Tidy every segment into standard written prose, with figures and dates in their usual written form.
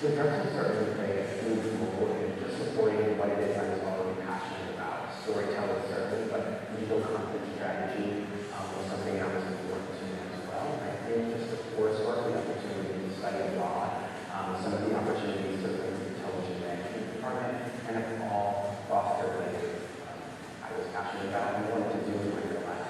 So Drexel certainly play a huge role in just supporting what it is I was already passionate about. Storytelling certainly, but legal content strategy was something that was important to me as well. And I think just the coursework, the opportunity to study abroad, some of the opportunities to bring the intelligence management department, and have all fostered what I was passionate about and wanted to do in my real life.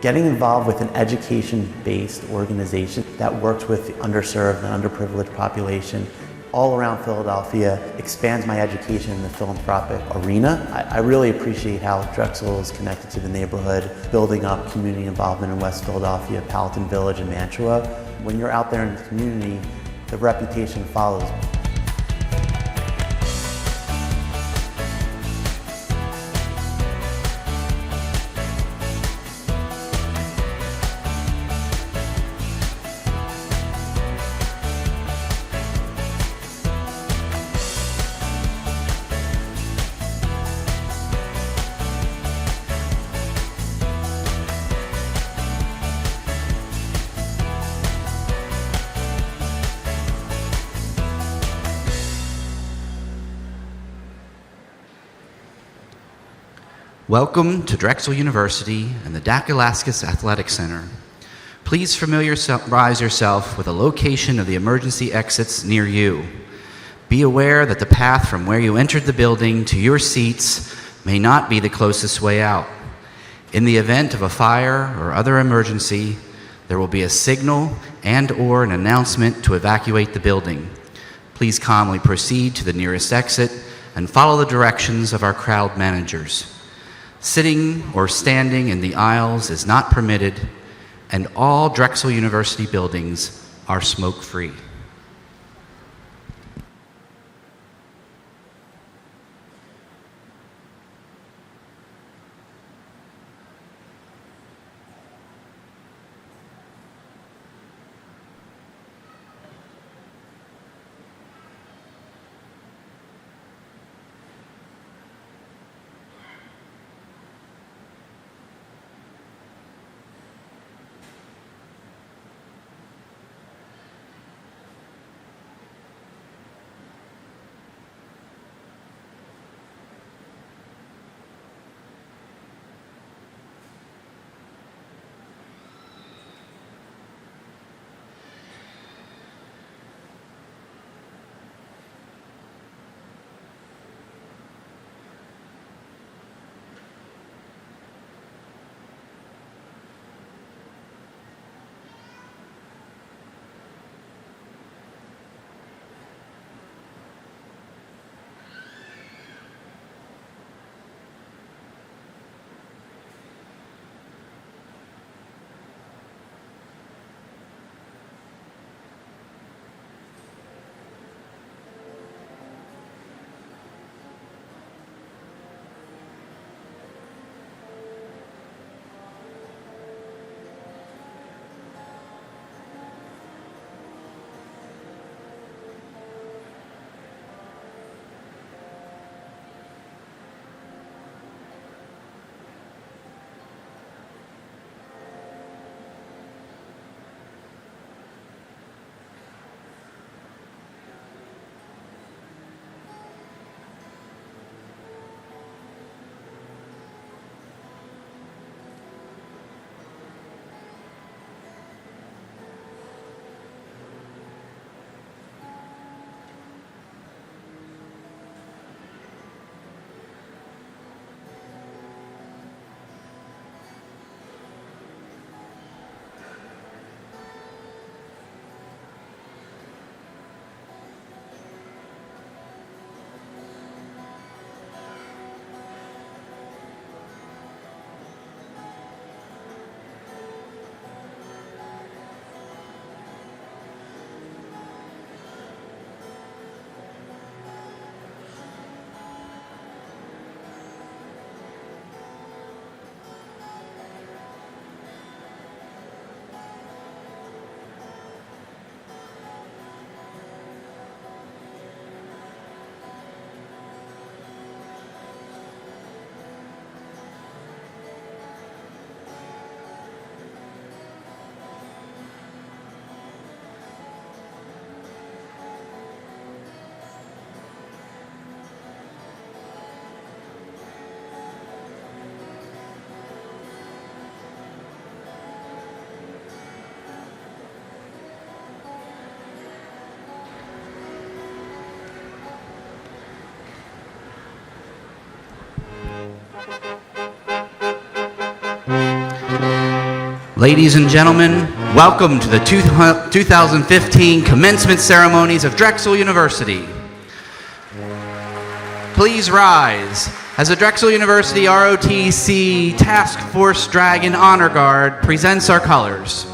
Getting involved with an education-based organization that works with the underserved and underprivileged population all around Philadelphia expands my education in the philanthropic arena. I really appreciate how Drexel is connected to the neighborhood, building up community involvement in West Philadelphia, Palatine Village, and Mantua. When you're out there in the community, the reputation follows. Welcome to Drexel University and the Dactylascus Athletic Center. Please familiarize yourself with the location of the emergency exits near you. Be aware that the path from where you entered the building to your seats may not be the closest way out. In the event of a fire or other emergency, there will be a signal and/or an announcement to evacuate the building. Please calmly proceed to the nearest exit and follow the directions of our crowd managers. Sitting or standing in the aisles is not permitted, and all Drexel University buildings are smoke-free. Ladies and gentlemen, welcome to the 2015 commencement ceremonies of Drexel University. Please rise as the Drexel University ROTC Task Force Dragon Honor Guard presents our colors.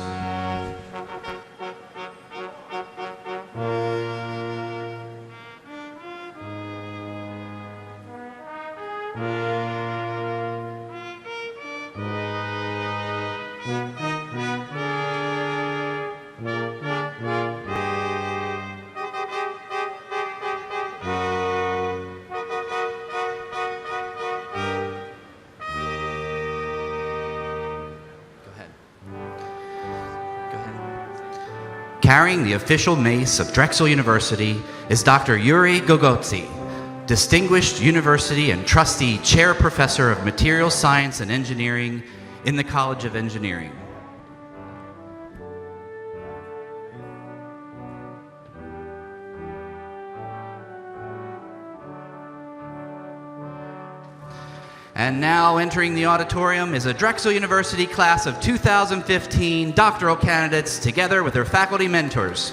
Carrying the official mace of Drexel University is Dr. Yuri Gogotsi, Distinguished University and Trustee Chair Professor of Materials Science and Engineering in the College of Engineering. And now entering the auditorium is a Drexel University class of 2015 doctoral candidates together with their faculty mentors.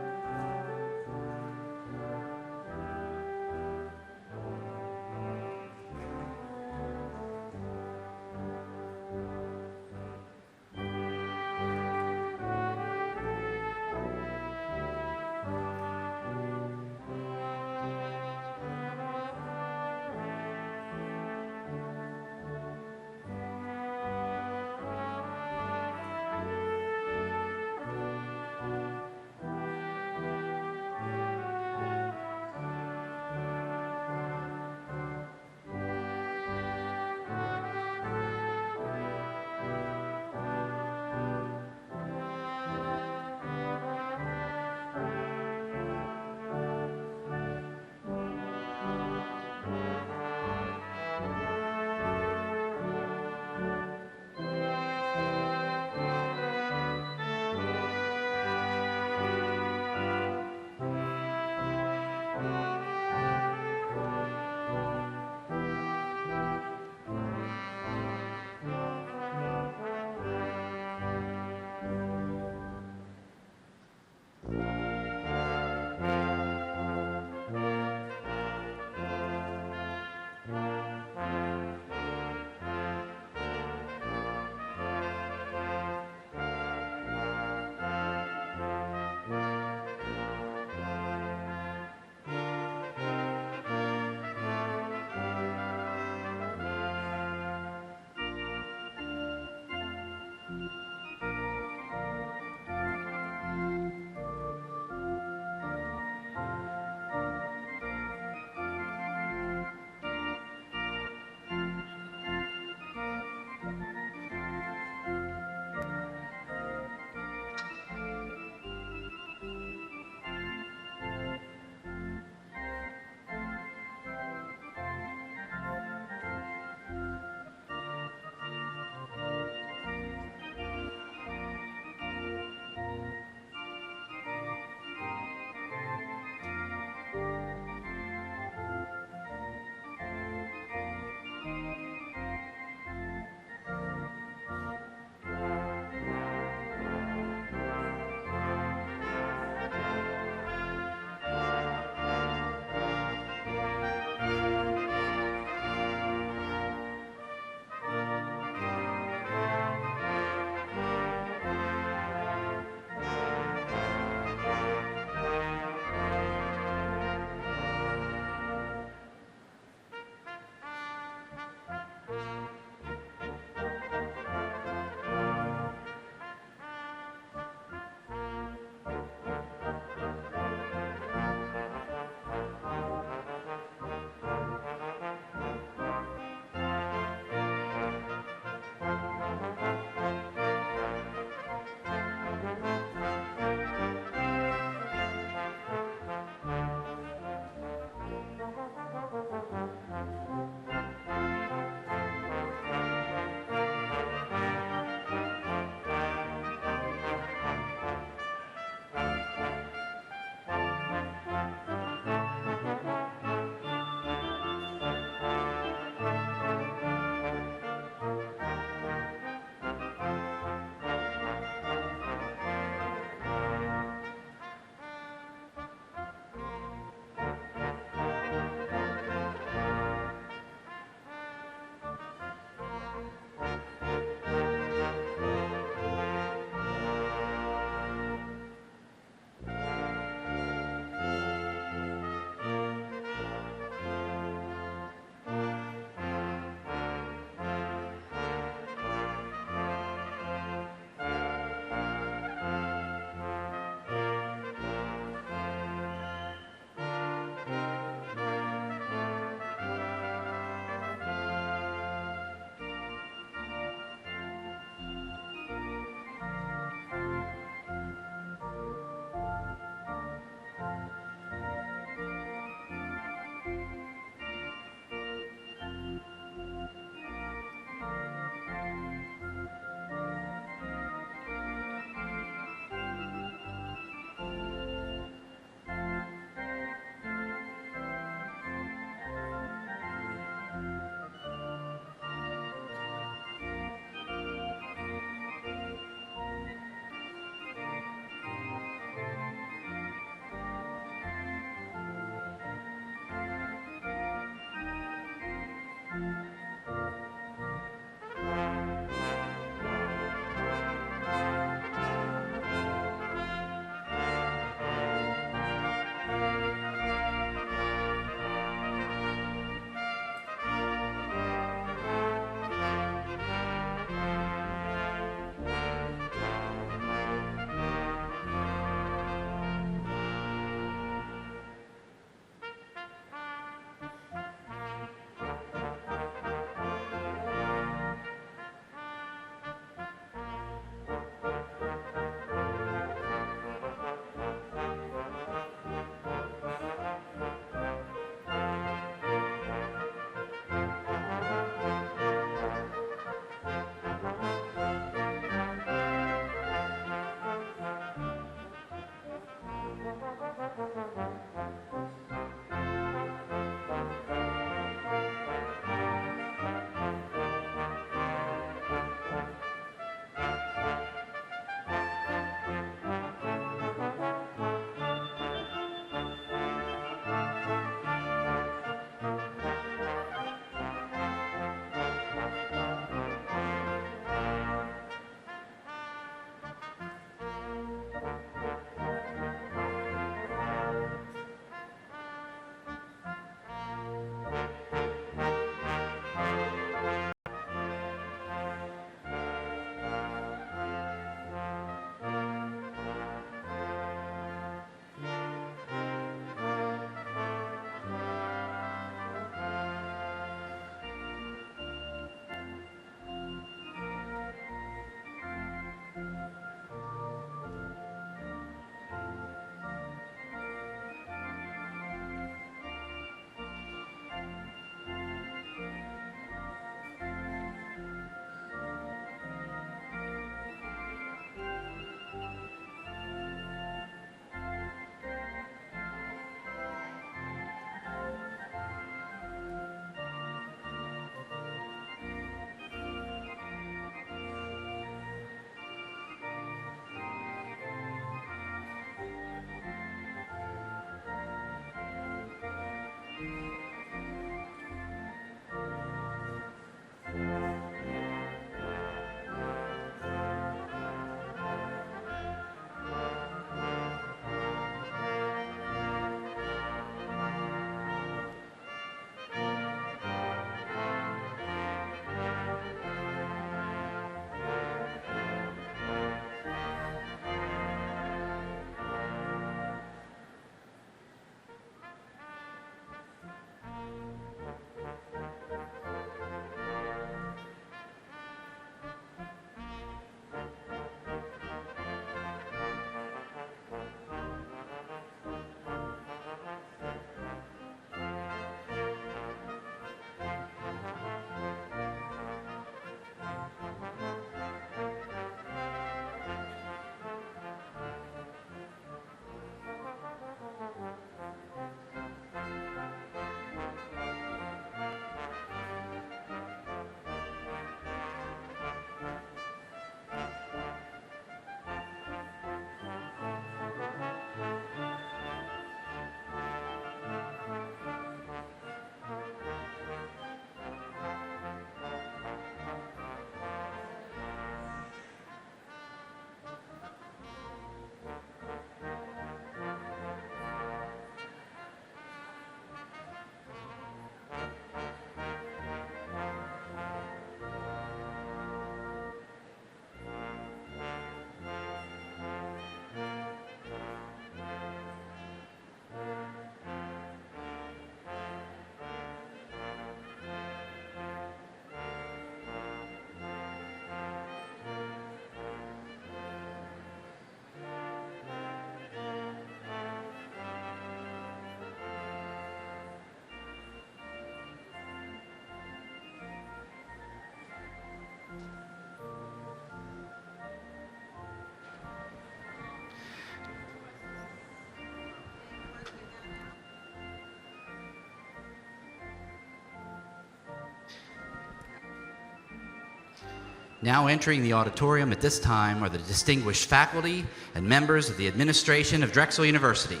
Now entering the auditorium at this time are the distinguished faculty and members of the administration of Drexel University.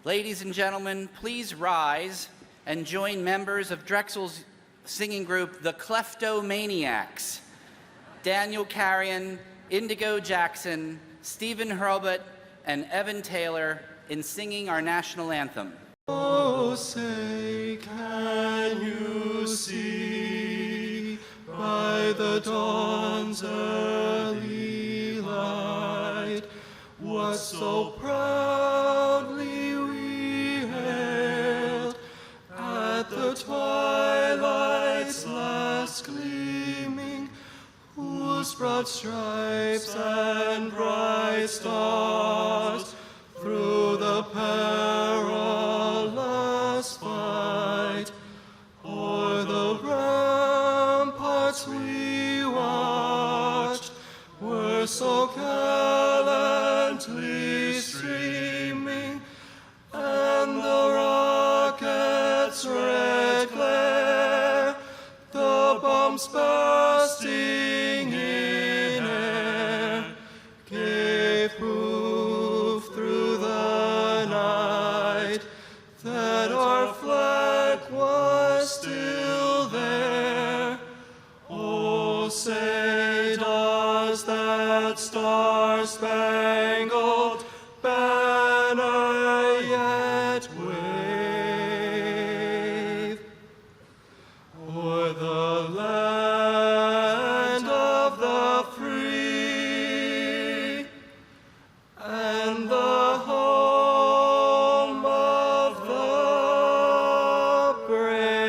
Ladies and gentlemen, please rise and join members of Drexel's singing group, the Kleptomaniacs. Daniel Carrion, Indigo Jackson, Stephen Hurlbut, and Evan Taylor in singing our national anthem. Oh, say, can you see by the dawn's early light what so proudly we hailed at the twilight's last gleaming, whose broad stripes and bright stars through the perilous fight o'er the ramparts we watched were so gallantly streaming, and the rocket's red glare that star-spangled banner yet wave o'er the land of the free and the home of the brave.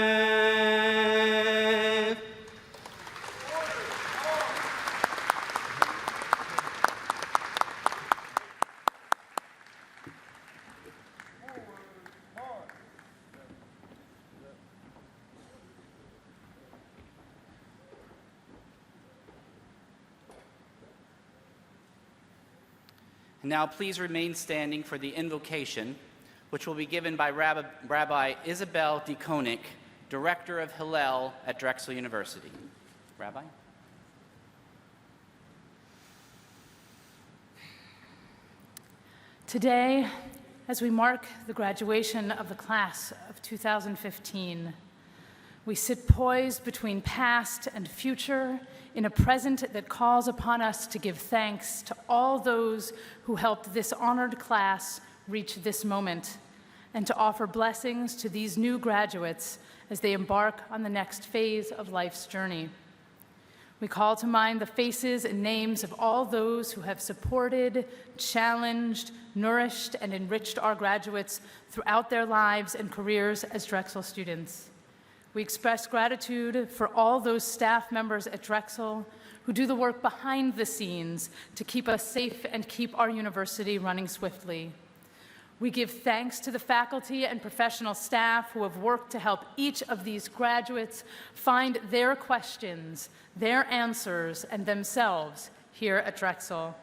Now please remain standing for the invocation, which will be given by Rabbi Isabel D. Koenig, Director of Hillel at Drexel University. Rabbi? Today, as we mark the graduation of the class of 2015, we sit poised between past and future in a present that calls upon us to give thanks to all those who helped this honored class reach this moment, and to offer blessings to these new graduates as they embark on the next phase of life's journey. We call to mind the faces and names of all those who have supported, challenged, nourished, and enriched our graduates throughout their lives and careers as Drexel students. We express gratitude for all those staff members at Drexel who do the work behind the scenes to keep us safe and keep our university running swiftly. We give thanks to the faculty and professional staff who have worked to help each of these graduates find their questions, their answers, and themselves here at Drexel.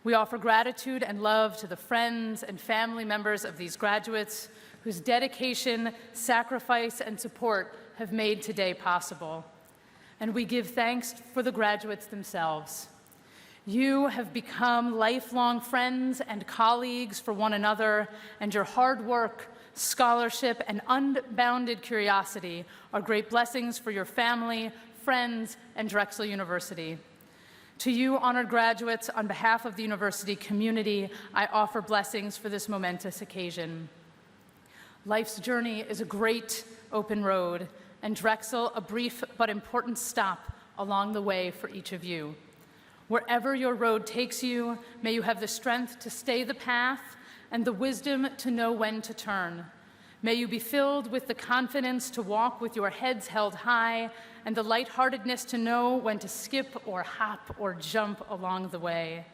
We offer gratitude and love to the friends and family members of these graduates whose dedication, sacrifice, and support have made today possible. And we give thanks for the graduates themselves. You have become lifelong friends and colleagues for one another, and your hard work, scholarship, and unbounded curiosity are great blessings for your family, friends, and Drexel University. To you, honored graduates, on behalf of the university community, I offer blessings for this momentous occasion. Life's journey is a great open road, and Drexel a brief but important stop along the way for each of you. Wherever your road takes you, may you have the strength to stay the path and the wisdom to know when to turn. May you be filled with the confidence to walk with your heads held high and the lightheartedness to know when to skip or hop or jump along the way.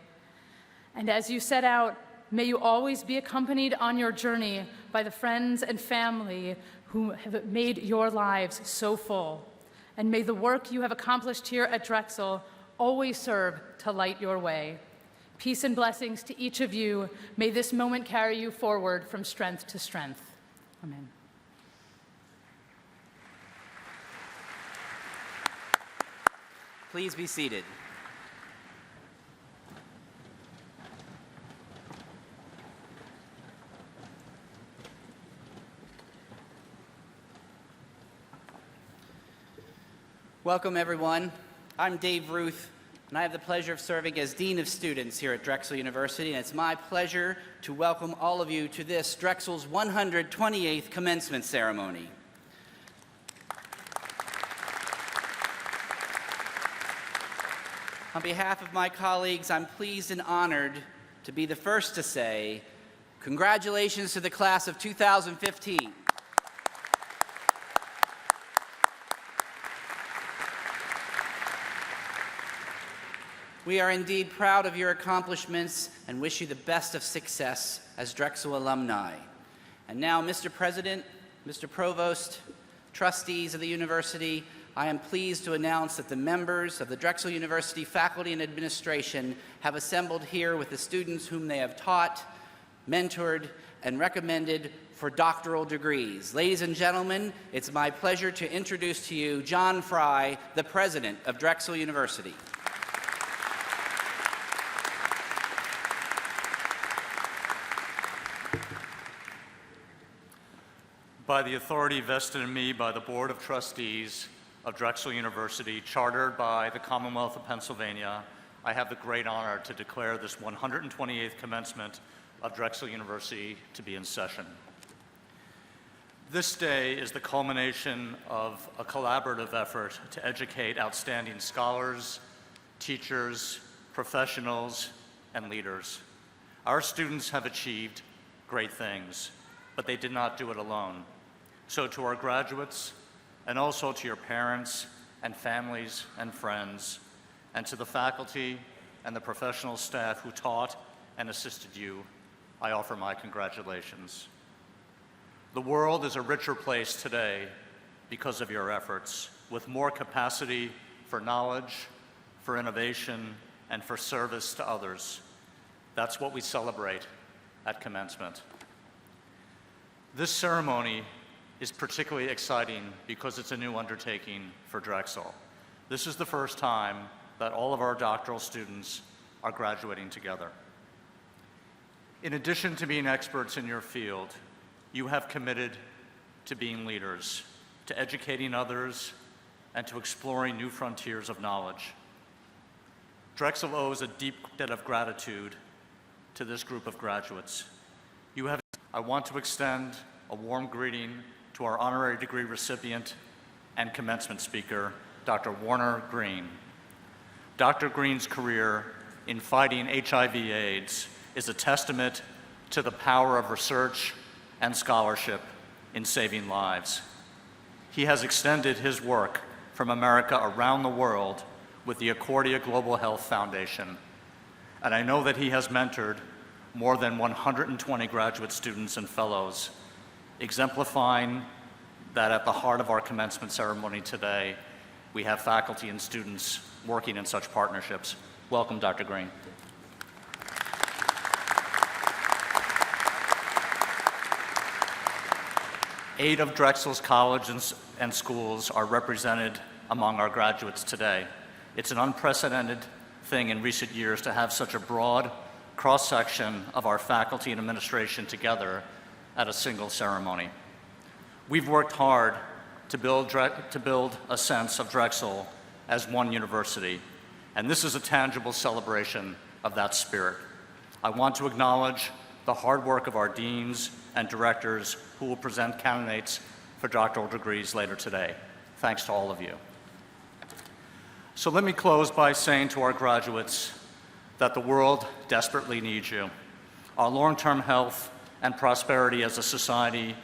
And as you set out, may you always be accompanied on your journey by the friends and family who have made your lives so full. And may the work you have accomplished here at Drexel always serve to light your way. Peace and blessings to each of you. May this moment carry you forward from strength to strength. Amen. Please be seated. Welcome, everyone. I'm Dave Ruth, and I have the pleasure of serving as Dean of Students here at Drexel University, and it's my pleasure to welcome all of you to this Drexel's 128th commencement ceremony. On behalf of my colleagues, I'm pleased and honored to be the first to say, congratulations to the class of 2015. We are indeed proud of your accomplishments and wish you the best of success as Drexel alumni. And now, Mr. President, Mr. Provost, trustees of the university, I am pleased to announce that the members of the Drexel University faculty and administration have assembled here with the students whom they have taught, mentored, and recommended for doctoral degrees. Ladies and gentlemen, it's my pleasure to introduce to you John Fry, the president of Drexel University. By the authority vested in me by the Board of Trustees of Drexel University, chartered by the Commonwealth of Pennsylvania, I have the great honor to declare this 128th commencement of Drexel University to be in session. This day is the culmination of a collaborative effort to educate outstanding scholars, teachers, professionals, and leaders. Our students have achieved great things, but they did not do it alone. So to our graduates, and also to your parents and families and friends, and to the faculty and the professional staff who taught and assisted you, I offer my congratulations. The world is a richer place today because of your efforts, with more capacity for knowledge, for innovation, and for service to others. That's what we celebrate at commencement. This ceremony is particularly exciting because it's a new undertaking for Drexel. This is the first time that all of our doctoral students are graduating together. In addition to being experts in your field, you have committed to being leaders, to educating others, and to exploring new frontiers of knowledge. Drexel owes a deep debt of gratitude to this group of graduates. I want to extend a warm greeting to our honorary degree recipient and commencement speaker, Dr. Warner Green. Dr. Green's career in fighting HIV/AIDS is a testament to the power of research and scholarship in saving lives. He has extended his work from America around the world with the Accordia Global Health Foundation, and I know that he has mentored more than 120 graduate students and fellows, exemplifying that at the heart of our commencement ceremony today, we have faculty and students working in such partnerships. Welcome, Dr. Green. Eight of Drexel's colleges and schools are represented among our graduates today. It's an unprecedented thing in recent years to have such a broad cross-section of our faculty and administration together at a single ceremony. We've worked hard to build a sense of Drexel as one university, and this is a tangible celebration of that spirit. I want to acknowledge the hard work of our deans and directors who will present candidates for doctoral degrees later today. Thanks to all of you. So let me close by saying to our graduates that the world desperately needs you. Our long-term health and prosperity as a society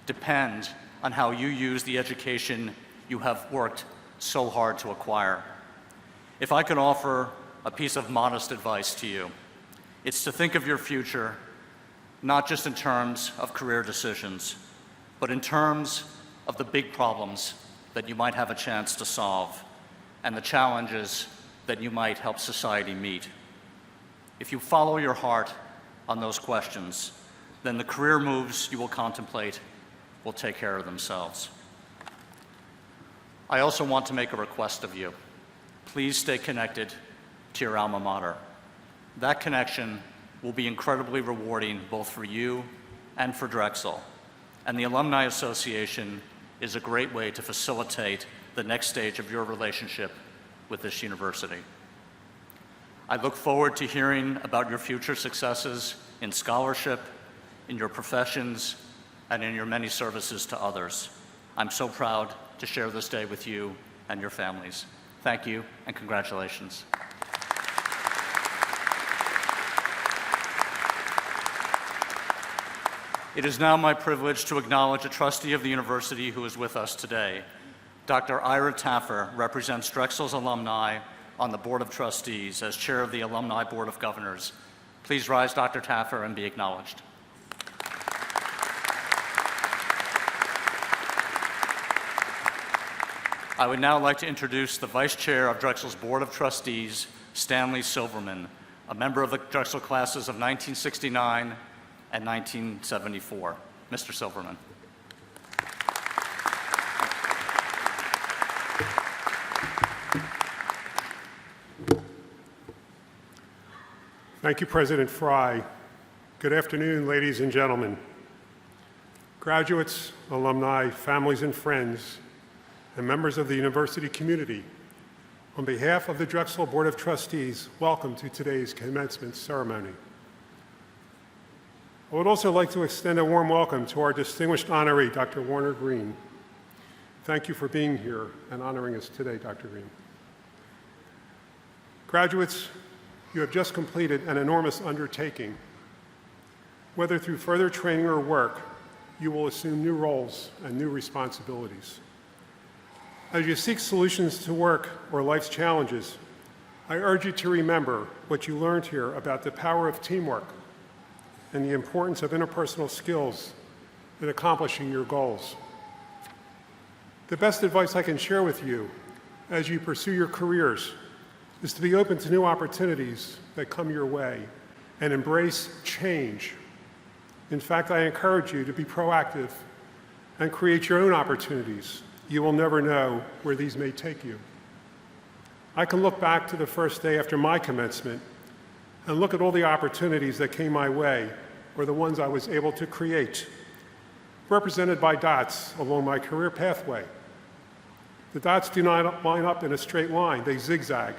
depend on how you use the education you have worked so hard to acquire. If I could offer a piece of modest advice to you, it's to think of your future not just in terms of career decisions, but in terms of the big problems that you might have a chance to solve and the challenges that you might help society meet. If you follow your heart on those questions, then the career moves you will contemplate will take care of themselves. I also want to make a request of you. Please stay connected to your alma mater. That connection will be incredibly rewarding both for you and for Drexel. And the Alumni Association is a great way to facilitate the next stage of your relationship with this university. I look forward to hearing about your future successes in scholarship, in your professions, and in your many services to others. I'm so proud to share this day with you and your families. Thank you and congratulations. It is now my privilege to acknowledge a trustee of the university who is with us today. Dr. Ira Taffer represents Drexel's alumni on the Board of Trustees as chair of the Alumni Board of Governors. Please rise, Dr. Taffer, and be acknowledged. I would now like to introduce the Vice Chair of Drexel's Board of Trustees, Stanley Silverman, a member of the Drexel classes of 1969 and 1974. Mr. Silverman. Thank you, President Fry. Good afternoon, ladies and gentlemen. Graduates, alumni, families and friends, and members of the university community, On behalf of the Drexel Board of Trustees, welcome to today's commencement ceremony. I would also like to extend a warm welcome to our distinguished honoree, Dr. Warner Green. Thank you for being here and honoring us today, Dr. Green. Graduates, you have just completed an enormous undertaking. Whether through further training or work, you will assume new roles and new responsibilities. As you seek solutions to work or life's challenges, I urge you to remember what you learned here about the power of teamwork and the importance of interpersonal skills in accomplishing your goals. The best advice I can share with you as you pursue your careers is to be open to new opportunities that come your way and embrace change. In fact, I encourage you to be proactive and create your own opportunities. You will never know where these may take you. I can look back to the first day after my commencement and look at all the opportunities that came my way or the ones I was able to create, represented by dots along my career pathway. The dots do not line up in a straight line, they zigzag.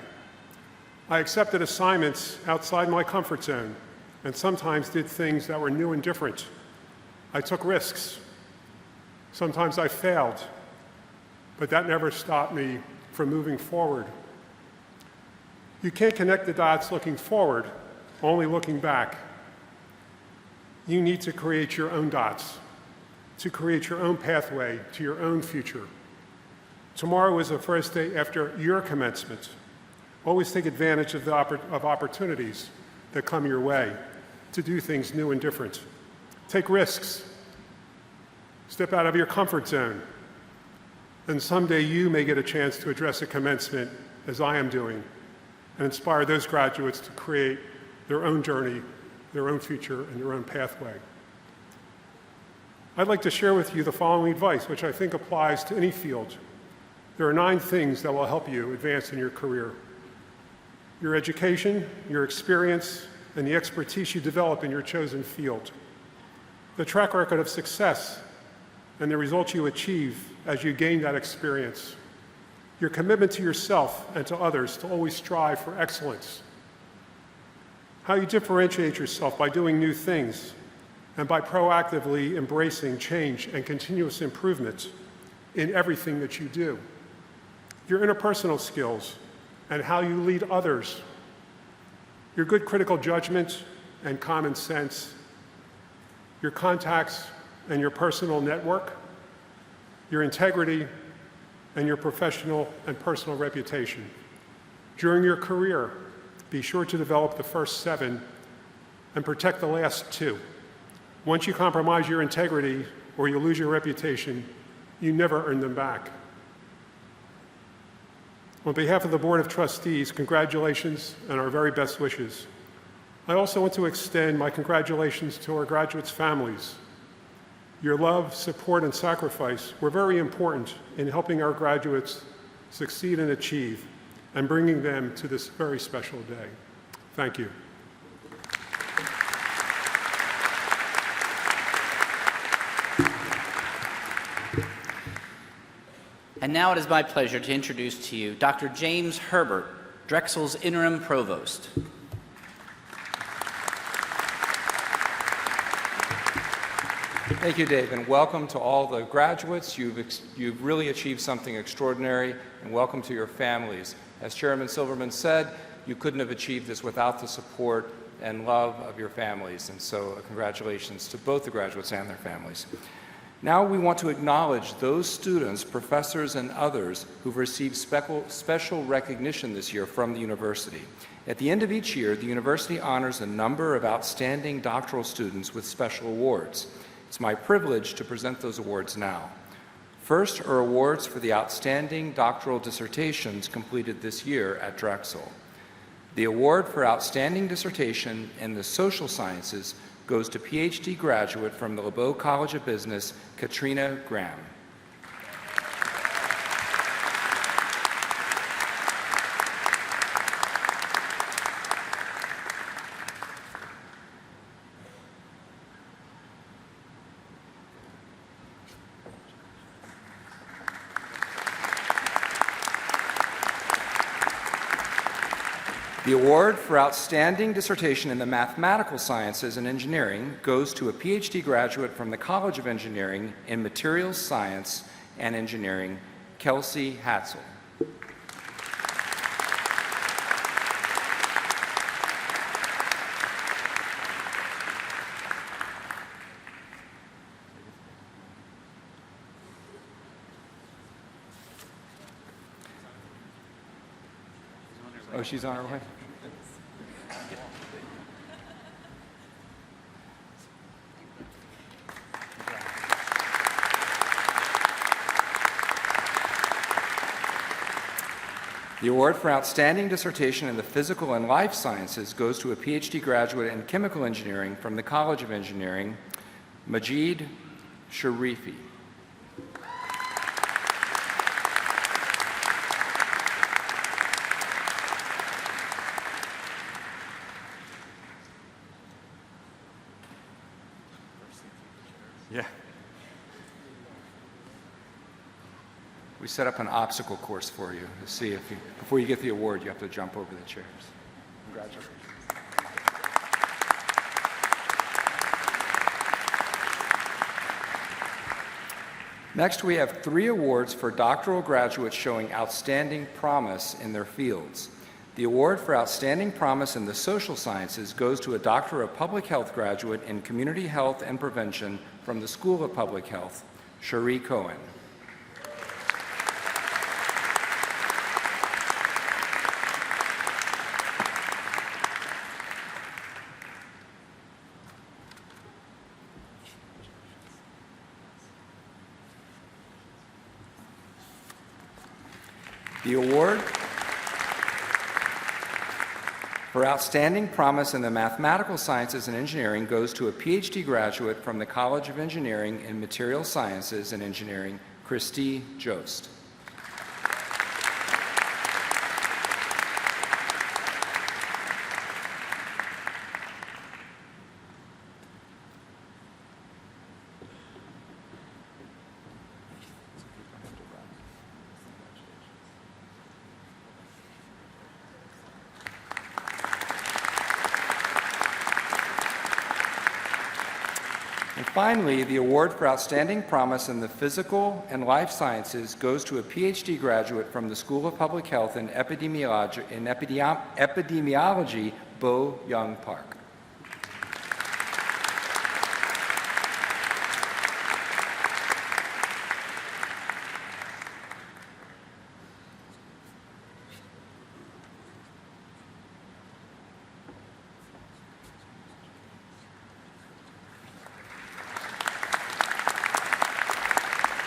I accepted assignments outside my comfort zone and sometimes did things that were new and different. I took risks. Sometimes I failed, but that never stopped me from moving forward. You can't connect the dots looking forward, only looking back. You need to create your own dots, to create your own pathway to your own future. Tomorrow is the first day after your commencement. Always take advantage of opportunities that come your way to do things new and different. Take risks. Step out of your comfort zone. And someday you may get a chance to address a commencement, as I am doing, and inspire those graduates to create their own journey, their own future, and their own pathway. I'd like to share with you the following advice, which I think applies to any field. There are 9 things that will help you advance in your career. Your education, your experience, and the expertise you develop in your chosen field. The track record of success and the results you achieve as you gain that experience. Your commitment to yourself and to others to always strive for excellence. How you differentiate yourself by doing new things and by proactively embracing change and continuous improvement in everything that you do. Your interpersonal skills and how you lead others. Your good critical judgment and common sense. Your contacts and your personal network. Your integrity and your professional and personal reputation. During your career, be sure to develop the first 7 and protect the last 2. Once you compromise your integrity or you lose your reputation, you never earn them back. On behalf of the Board of Trustees, congratulations and our very best wishes. I also want to extend my congratulations to our graduates' families. Your love, support, and sacrifice were very important in helping our graduates succeed and achieve, and bringing them to this very special day. Thank you. And now it is my pleasure to introduce to you Dr. James Herbert, Drexel's interim provost. Thank you, Dave, and welcome to all the graduates. You've really achieved something extraordinary, and welcome to your families. As Chairman Silverman said, you couldn't have achieved this without the support and love of your families, and so congratulations to both the graduates and their families. Now we want to acknowledge those students, professors, and others who've received special recognition this year from the university. At the end of each year, the university honors a number of outstanding doctoral students with special awards. It's my privilege to present those awards now. First are awards for the outstanding doctoral dissertations completed this year at Drexel. The award for outstanding dissertation in the social sciences goes to PhD graduate from the LeBeau College of Business, Katrina Graham. The award for outstanding dissertation in the mathematical sciences and engineering goes to a PhD graduate from the College of Engineering in Materials Science and Engineering, Kelsey Hatzel. Oh, she's on her way. The award for outstanding dissertation in the physical and life sciences goes to a PhD graduate in chemical engineering from the College of Engineering, Majid Sharifi. Yeah. We set up an obstacle course for you to see if you, before you get the award, you have to jump over the chairs. Congratulations. Next, we have 3 awards for doctoral graduates showing outstanding promise in their fields. The award for outstanding promise in the social sciences goes to a Doctor of Public Health graduate in Community Health and Prevention from the School of Public Health, Cherie Cohen. The award for outstanding promise in the mathematical sciences and engineering goes to a PhD graduate from the College of Engineering in Materials Sciences and Engineering, Trustee Jost. Finally, the award for outstanding promise in the physical and life sciences goes to a PhD graduate from the School of Public Health in Epidemiology, Bo Young Park.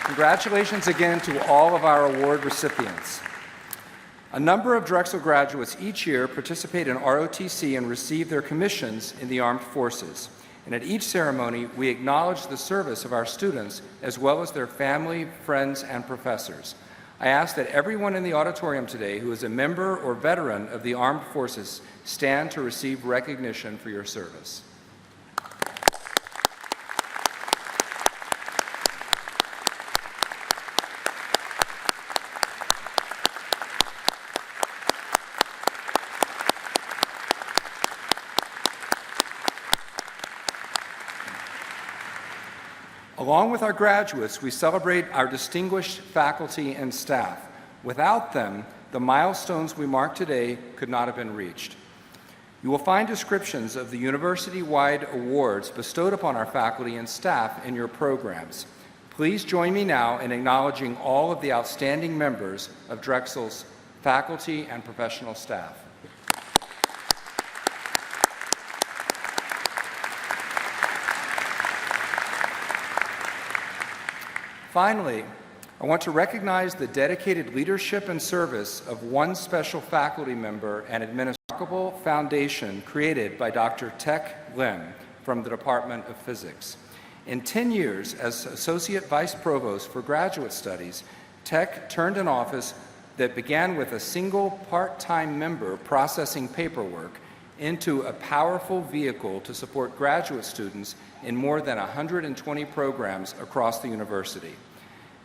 Congratulations again to all of our award recipients. A number of Drexel graduates each year participate in ROTC and receive their commissions in the armed forces. And at each ceremony, we acknowledge the service of our students as well as their family, friends, and professors. I ask that everyone in the auditorium today who is a member or veteran of the armed forces stand to receive recognition for your service. Along with our graduates, we celebrate our distinguished faculty and staff. Without them, the milestones we mark today could not have been reached. You will find descriptions of the university-wide awards bestowed upon our faculty and staff in your programs. Please join me now in acknowledging all of the outstanding members of Drexel's faculty and professional staff. Finally, I want to recognize the dedicated leadership and service of one special faculty member and administrative foundation created by Dr. Tek Lim from the Department of Physics. In 10 years as Associate Vice Provost for Graduate Studies, Tek turned an office that began with a single part-time member processing paperwork into a powerful vehicle to support graduate students in more than 120 programs across the university.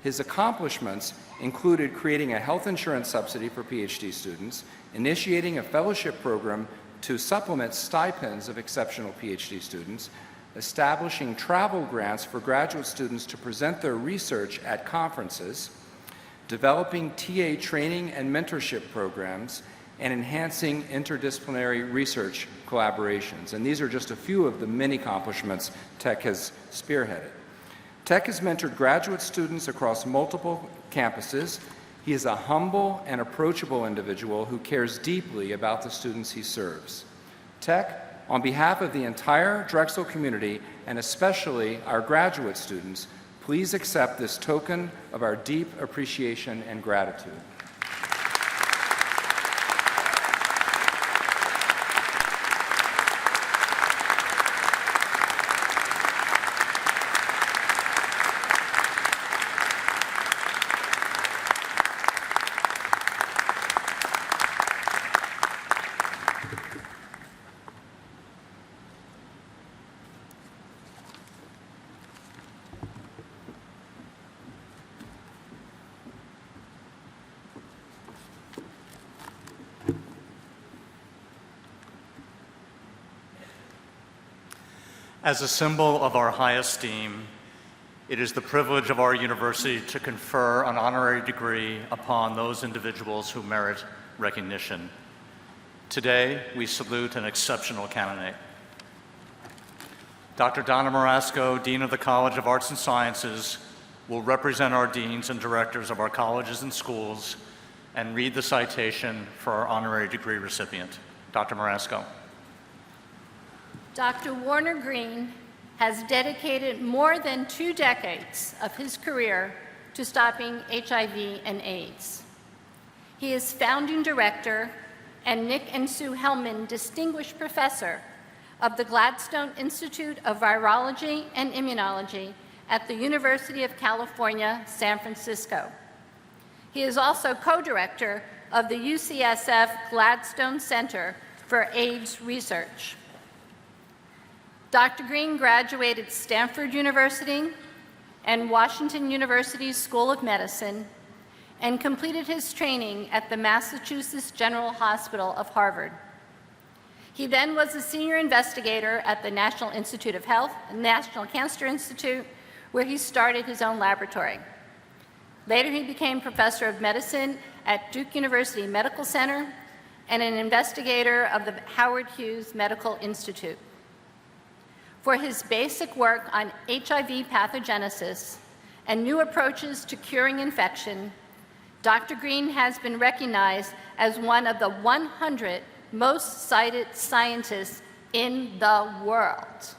His accomplishments included creating a health insurance subsidy for PhD students, initiating a fellowship program to supplement stipends of exceptional PhD students, establishing travel grants for graduate students to present their research at conferences, developing TA training and mentorship programs, and enhancing interdisciplinary research collaborations. And these are just a few of the many accomplishments Tech has spearheaded. Tech has mentored graduate students across multiple campuses. He is a humble and approachable individual who cares deeply about the students he serves. Tech, on behalf of the entire Drexel community, and especially our graduate students, please accept this token of our deep appreciation and gratitude. As a symbol of our high esteem, it is the privilege of our university to confer an honorary degree upon those individuals who merit recognition. Today, we salute an exceptional candidate. Dr. Donna Marasco, Dean of the College of Arts and Sciences, will represent our deans and directors of our colleges and schools and read the citation for our honorary degree recipient. Dr. Marasco. Dr. Warner Green has dedicated more than 2 decades of his career to stopping HIV and AIDS. He is founding director and Nick and Sue Hellman Distinguished Professor of the Gladstone Institute of Virology and Immunology at the University of California, San Francisco. He is also co-director of the UCSF Gladstone Center for AIDS Research. Dr. Green graduated Stanford University and Washington University's School of Medicine and completed his training at the Massachusetts General Hospital of Harvard. He then was a senior investigator at the National Institute of Health, National Cancer Institute, where he started his own laboratory. Later, he became professor of medicine at Duke University Medical Center and an investigator of the Howard Hughes Medical Institute. For his basic work on HIV pathogenesis and new approaches to curing infection, Dr. Green has been recognized as one of the 100 most cited scientists in the world.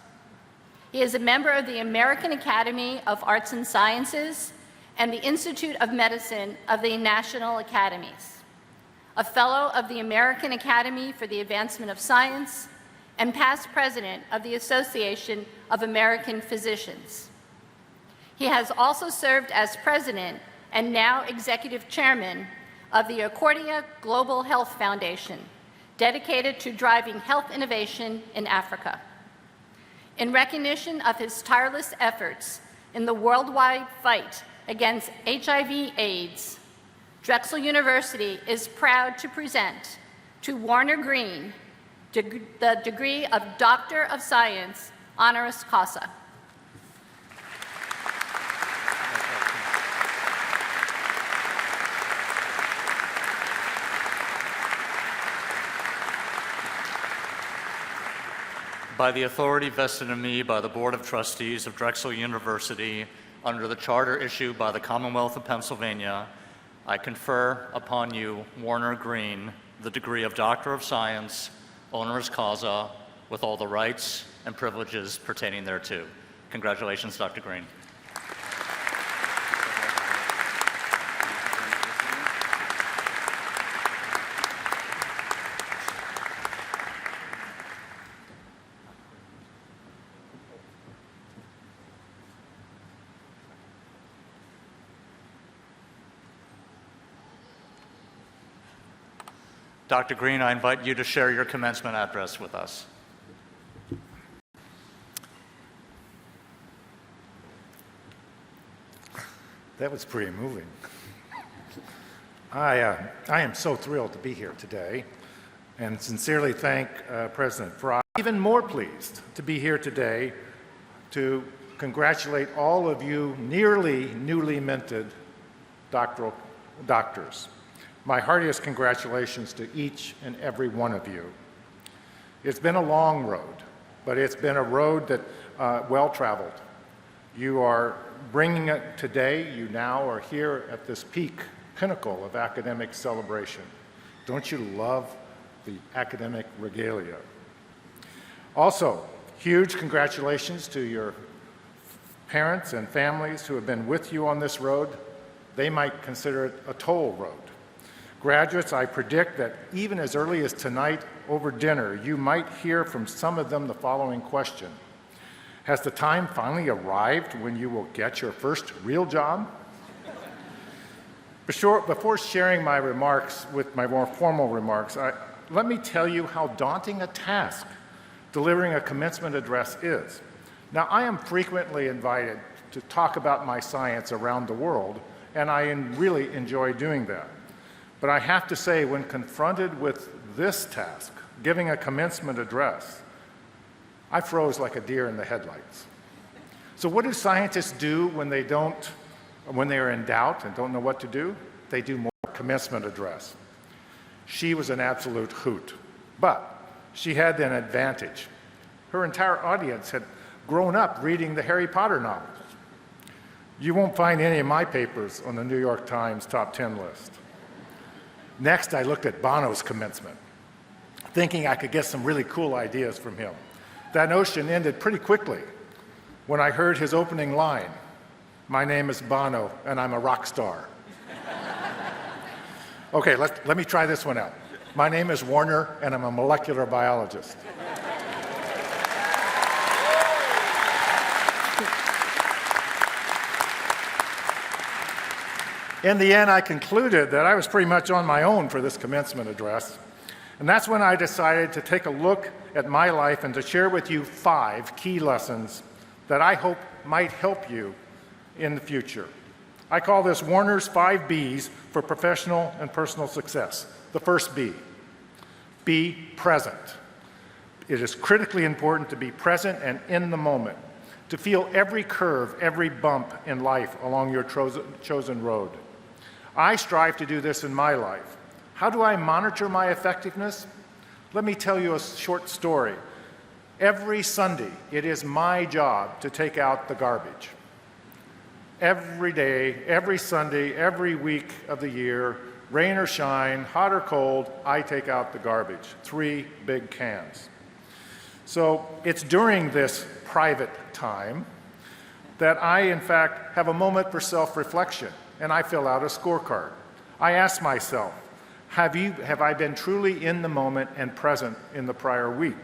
He is a member of the American Academy of Arts and Sciences and the Institute of Medicine of the National Academies, a fellow of the American Academy for the Advancement of Science, and past president of the Association of American Physicians. He has also served as president and now executive chairman of the Accordia Global Health Foundation, dedicated to driving health innovation in Africa. In recognition of his tireless efforts in the worldwide fight against HIV/AIDS, Drexel University is proud to present to Warner Green the degree of Doctor of Science, honoris causa. By the authority vested in me by the Board of Trustees of Drexel University, under the charter issued by the Commonwealth of Pennsylvania, I confer upon you, Warner Green, the degree of Doctor of Science, honoris causa, with all the rights and privileges pertaining thereto. Congratulations, Dr. Green. Dr. Green, I invite you to share your commencement address with us. That was pretty moving. I am so thrilled to be here today and sincerely thank President Fry. Even more pleased to be here today to congratulate all of you nearly newly minted doctors. My heartiest congratulations to each and every one of you. It's been a long road, but it's been a road that well-traveled. You are bringing it today. You now are here at this pinnacle of academic celebration. Don't you love the academic regalia? Also, huge congratulations to your parents and families who have been with you on this road. They might consider it a toll road. Graduates, I predict that even as early as tonight over dinner, you might hear from some of them the following question. Has the time finally arrived when you will get your first real job? Before sharing my remarks with my more formal remarks, let me tell you how daunting a task delivering a commencement address is. Now, I am frequently invited to talk about my science around the world, and I really enjoy doing that. But I have to say, when confronted with this task, giving a commencement address, I froze like a deer in the headlights. So what do scientists do when they are in doubt and don't know what to do? They do more commencement address. She was an absolute hoot, but she had an advantage. Her entire audience had grown up reading the Harry Potter novels. You won't find any of my papers on the New York Times top 10 list. Next, I looked at Bono's commencement, thinking I could get some really cool ideas from him. That notion ended pretty quickly when I heard his opening line, "My name is Bono, and I'm a rock star." Okay, let me try this one out. "My name is Warner, and I'm a molecular biologist." In the end, I concluded that I was pretty much on my own for this commencement address. And that's when I decided to take a look at my life and to share with you 5 key lessons that I hope might help you in the future. I call this Warner's 5 B's for professional and personal success. The first B, be present. It is critically important to be present and in the moment, to feel every curve, every bump in life along your chosen road. I strive to do this in my life. How do I monitor my effectiveness? Let me tell you a short story. Every Sunday, it is my job to take out the garbage. Every day, every Sunday, every week of the year, rain or shine, hot or cold, I take out the garbage. 3 big cans. So it's during this private time that I, in fact, have a moment for self-reflection, and I fill out a scorecard. I ask myself, have I been truly in the moment and present in the prior week?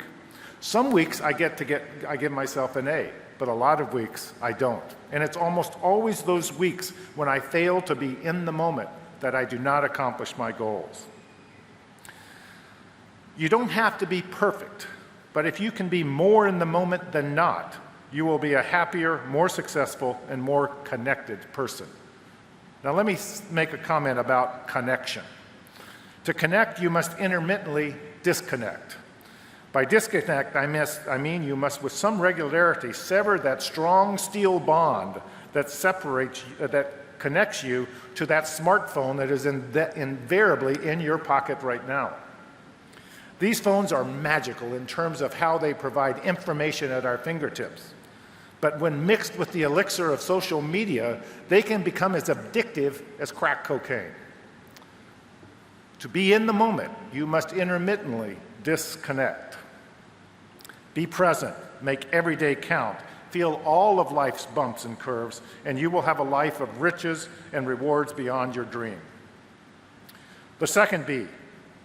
Some weeks I give myself an A, but a lot of weeks I don't. And it's almost always those weeks when I fail to be in the moment that I do not accomplish my goals. You don't have to be perfect, but if you can be more in the moment than not, you will be a happier, more successful, and more connected person. Now let me make a comment about connection. To connect, you must intermittently disconnect. By disconnect, I mean you must with some regularity sever that strong steel bond that connects you to that smartphone that is invariably in your pocket right now. These phones are magical in terms of how they provide information at our fingertips. But when mixed with the elixir of social media, they can become as addictive as crack cocaine. To be in the moment, you must intermittently disconnect. Be present, make every day count, feel all of life's bumps and curves, and you will have a life of riches and rewards beyond your dream. The second B,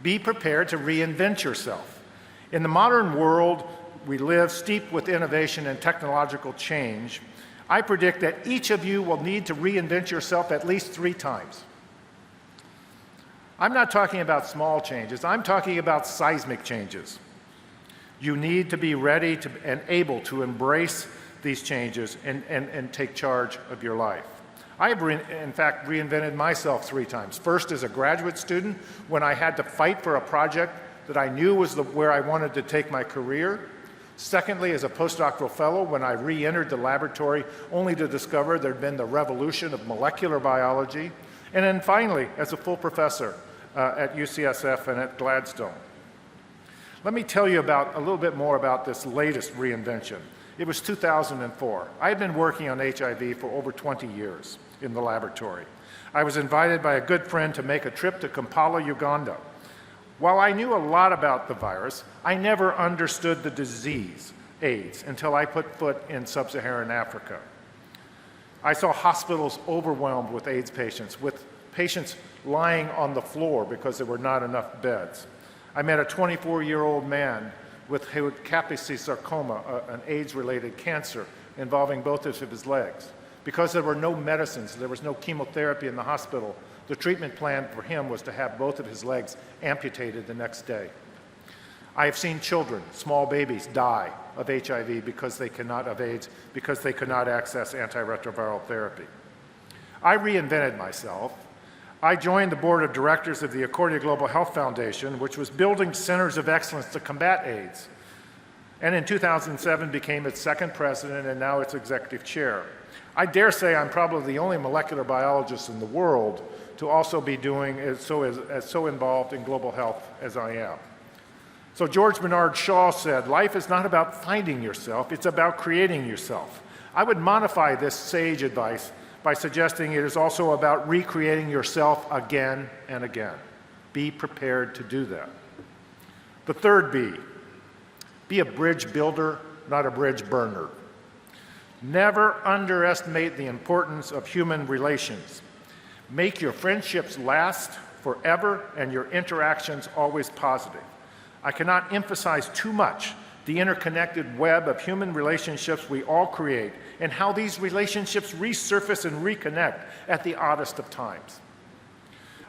be prepared to reinvent yourself. In the modern world we live, steeped with innovation and technological change, I predict that each of you will need to reinvent yourself at least 3 times. I'm not talking about small changes, I'm talking about seismic changes. You need to be ready and able to embrace these changes and take charge of your life. I've, in fact, reinvented myself 3 times. First, as a graduate student, when I had to fight for a project that I knew was where I wanted to take my career. Secondly, as a postdoctoral fellow, when I re-entered the laboratory only to discover there'd been the revolution of molecular biology. And then finally, as a full professor at UCSF and at Gladstone. Let me tell you a little bit more about this latest reinvention. It was 2004. I had been working on HIV for over 20 years in the laboratory. I was invited by a good friend to make a trip to Kampala, Uganda. While I knew a lot about the virus, I never understood the disease, AIDS, until I put foot in sub-Saharan Africa. I saw hospitals overwhelmed with AIDS patients, with patients lying on the floor because there were not enough beds. I met a 24-year-old man with Kaposi sarcoma, an AIDS-related cancer involving both of his legs. Because there were no medicines, there was no chemotherapy in the hospital, the treatment plan for him was to have both of his legs amputated the next day. I have seen children, small babies, die of HIV because they cannot, of AIDS, because they could not access antiretroviral therapy. I reinvented myself. I joined the board of directors of the Accordia Global Health Foundation, which was building centers of excellence to combat AIDS, and in 2007 became its second president and now its executive chair. I dare say I'm probably the only molecular biologist in the world to also be doing so involved in global health as I am. So George Bernard Shaw said, life is not about finding yourself, it's about creating yourself. I would modify this sage advice by suggesting it is also about recreating yourself again and again. Be prepared to do that. The third B, be a bridge builder, not a bridge burner. Never underestimate the importance of human relations. Make your friendships last forever and your interactions always positive. I cannot emphasize too much the interconnected web of human relationships we all create and how these relationships resurface and reconnect at the oddest of times.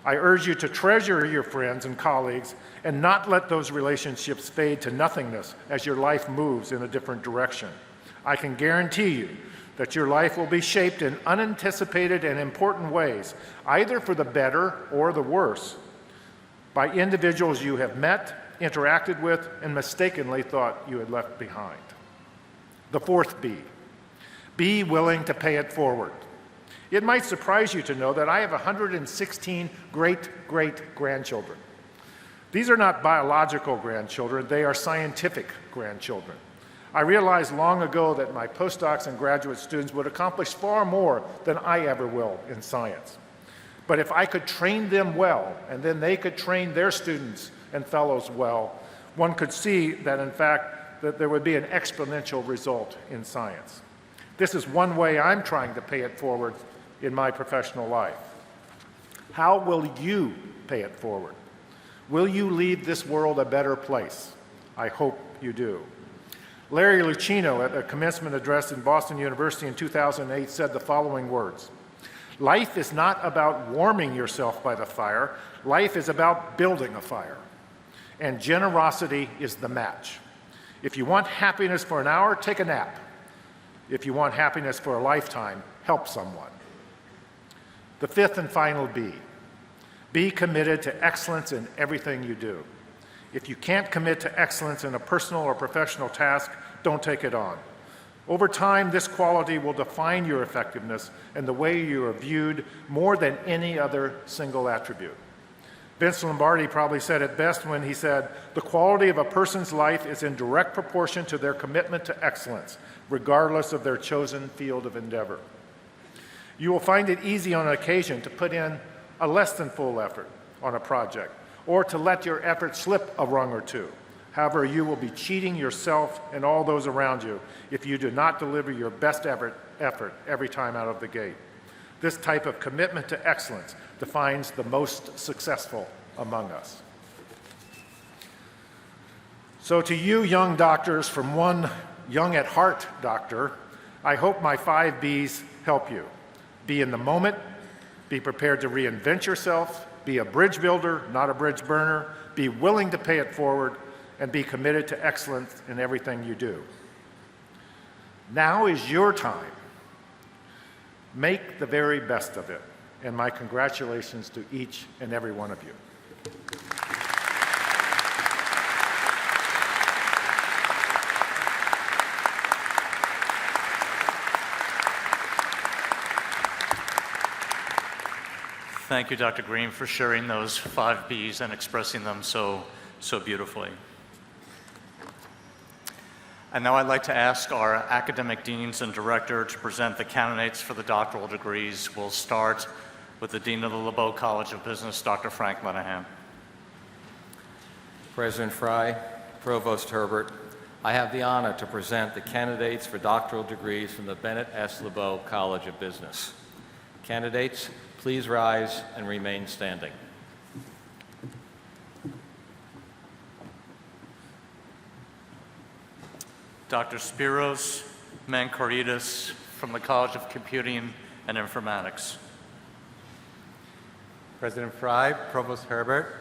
I urge you to treasure your friends and colleagues and not let those relationships fade to nothingness as your life moves in a different direction. I can guarantee you that your life will be shaped in unanticipated and important ways, either for the better or the worse, by individuals you have met, interacted with, and mistakenly thought you had left behind. The fourth B, be willing to pay it forward. It might surprise you to know that I have 116 great-great-grandchildren. These are not biological grandchildren, they are scientific grandchildren. I realized long ago that my postdocs and graduate students would accomplish far more than I ever will in science. But if I could train them well, and then they could train their students and fellows well, one could see that, in fact, that there would be an exponential result in science. This is one way I'm trying to pay it forward in my professional life. How will you pay it forward? Will you leave this world a better place? I hope you do. Larry Lucchino, at a commencement address in Boston University in 2008, said the following words: life is not about warming yourself by the fire, life is about building a fire. And generosity is the match. If you want happiness for an hour, take a nap. If you want happiness for a lifetime, help someone. The fifth and final B, be committed to excellence in everything you do. If you can't commit to excellence in a personal or professional task, don't take it on. Over time, this quality will define your effectiveness and the way you are viewed more than any other single attribute. Vince Lombardi probably said it best when he said, the quality of a person's life is in direct proportion to their commitment to excellence, regardless of their chosen field of endeavor. You will find it easy on occasion to put in a less than full effort on a project, or to let your effort slip a rung or two. However, you will be cheating yourself and all those around you if you do not deliver your best effort every time out of the gate. This type of commitment to excellence defines the most successful among us. So to you young doctors, from one young at heart doctor, I hope my 5 B's help you. Be in the moment, be prepared to reinvent yourself, be a bridge builder, not a bridge burner, be willing to pay it forward, and be committed to excellence in everything you do. Now is your time. Make the very best of it, and my congratulations to each and every one of you. Thank you, Dr. Green, for sharing those 5 Bs and expressing them so beautifully. And now I'd like to ask our academic deans and director to present the candidates for the doctoral degrees. We'll start with the Dean of the LeBeau College of Business, Dr. Frank Lenahan. President Fry, Provost Herbert, I have the honor to present the candidates for doctoral degrees from the Bennett S. LeBeau College of Business. Candidates, please rise and remain standing. Dr. Spiros Mankoridis from the College of Computing and Informatics. President Fry, Provost Herbert,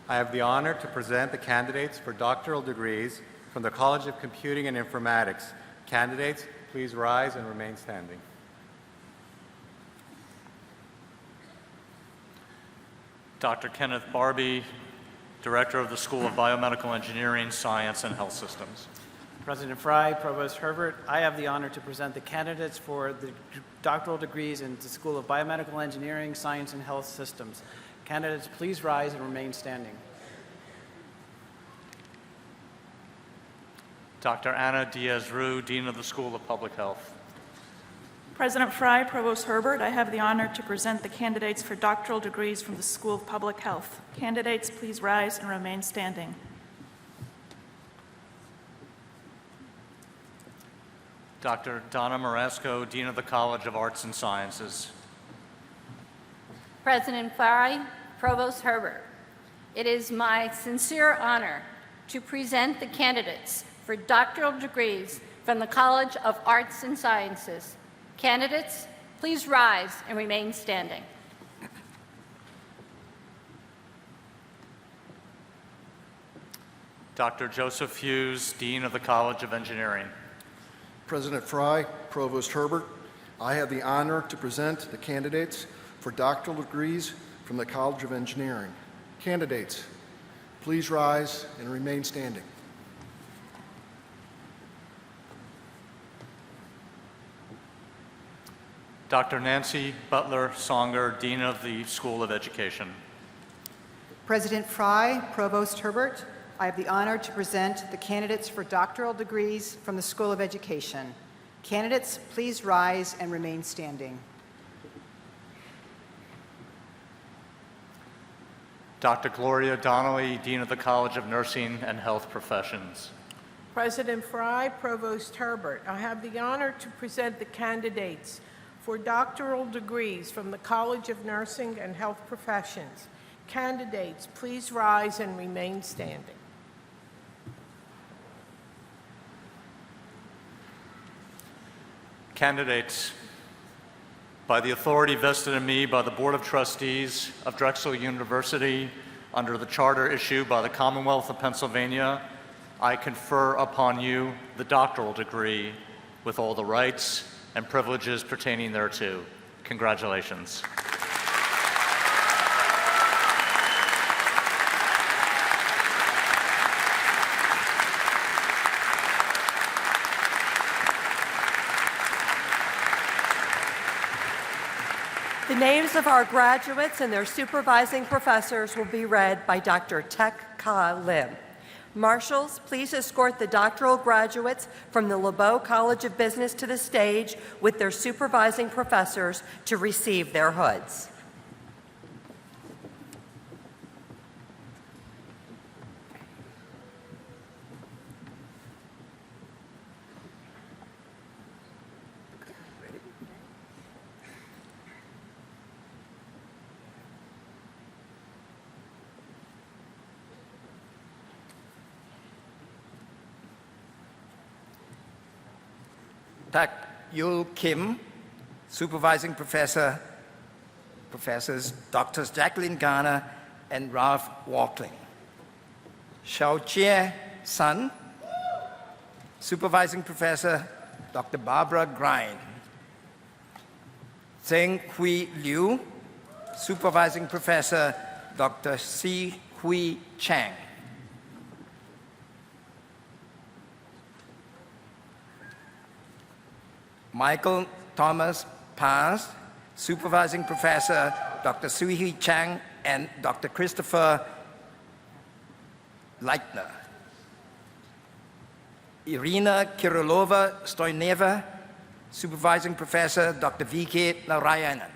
I have the honor to present the candidates for doctoral degrees from the College of Computing and Informatics. Candidates, please rise and remain standing. Dr. Kenneth Barbie, Director of the School of Biomedical Engineering, Science, and Health Systems. President Fry, Provost Herbert, I have the honor to present the candidates for the doctoral degrees in the School of Biomedical Engineering, Science, and Health Systems. Candidates, please rise and remain standing. Dr. Anna Diaz-Rue, Dean of the School of Public Health. President Fry, Provost Herbert, I have the honor to present the candidates for doctoral degrees from the School of Public Health. Candidates, please rise and remain standing. Dr. Donna Marasco, Dean of the College of Arts and Sciences. President Fry, Provost Herbert, it is my sincere honor to present the candidates for doctoral degrees from the College of Arts and Sciences. Candidates, please rise and remain standing. Dr. Joseph Hughes, Dean of the College of Engineering. President Fry, Provost Herbert, I have the honor to present the candidates for doctoral degrees from the College of Engineering. Candidates, please rise and remain standing. Dr. Nancy Butler Songer, Dean of the School of Education. President Fry, Provost Herbert, I have the honor to present the candidates for doctoral degrees from the School of Education. Candidates, please rise and remain standing. Dr. Gloria Donnelly, Dean of the College of Nursing and Health Professions. President Fry, Provost Herbert, I have the honor to present the candidates for doctoral degrees from the College of Nursing and Health Professions. Candidates, please rise and remain standing. Candidates, by the authority vested in me by the Board of Trustees of Drexel University under the charter issued by the Commonwealth of Pennsylvania, I confer upon you the doctoral degree with all the rights and privileges pertaining thereto. Congratulations. The names of our graduates and their supervising professors will be read by Dr. Tek Ka Lim. Marshals, please escort the doctoral graduates from the LeBeau College of Business to the stage with their supervising professors to receive their hoods. Tak Yul Kim, Supervising Professors Drs. Jacqueline Garner and Ralph Walkling. Xiao Jie Sun, Supervising Professor Dr. Barbara Grine. Zheng Hui Liu, Supervising Professor Dr. Si Hui Chang. Michael Thomas Paz, Supervising Professor Dr. Sui Hui Chang and Dr. Christopher Leitner. Irina Kirilova-Stoyneva, Supervising Professor Dr. V.K. Narayanan.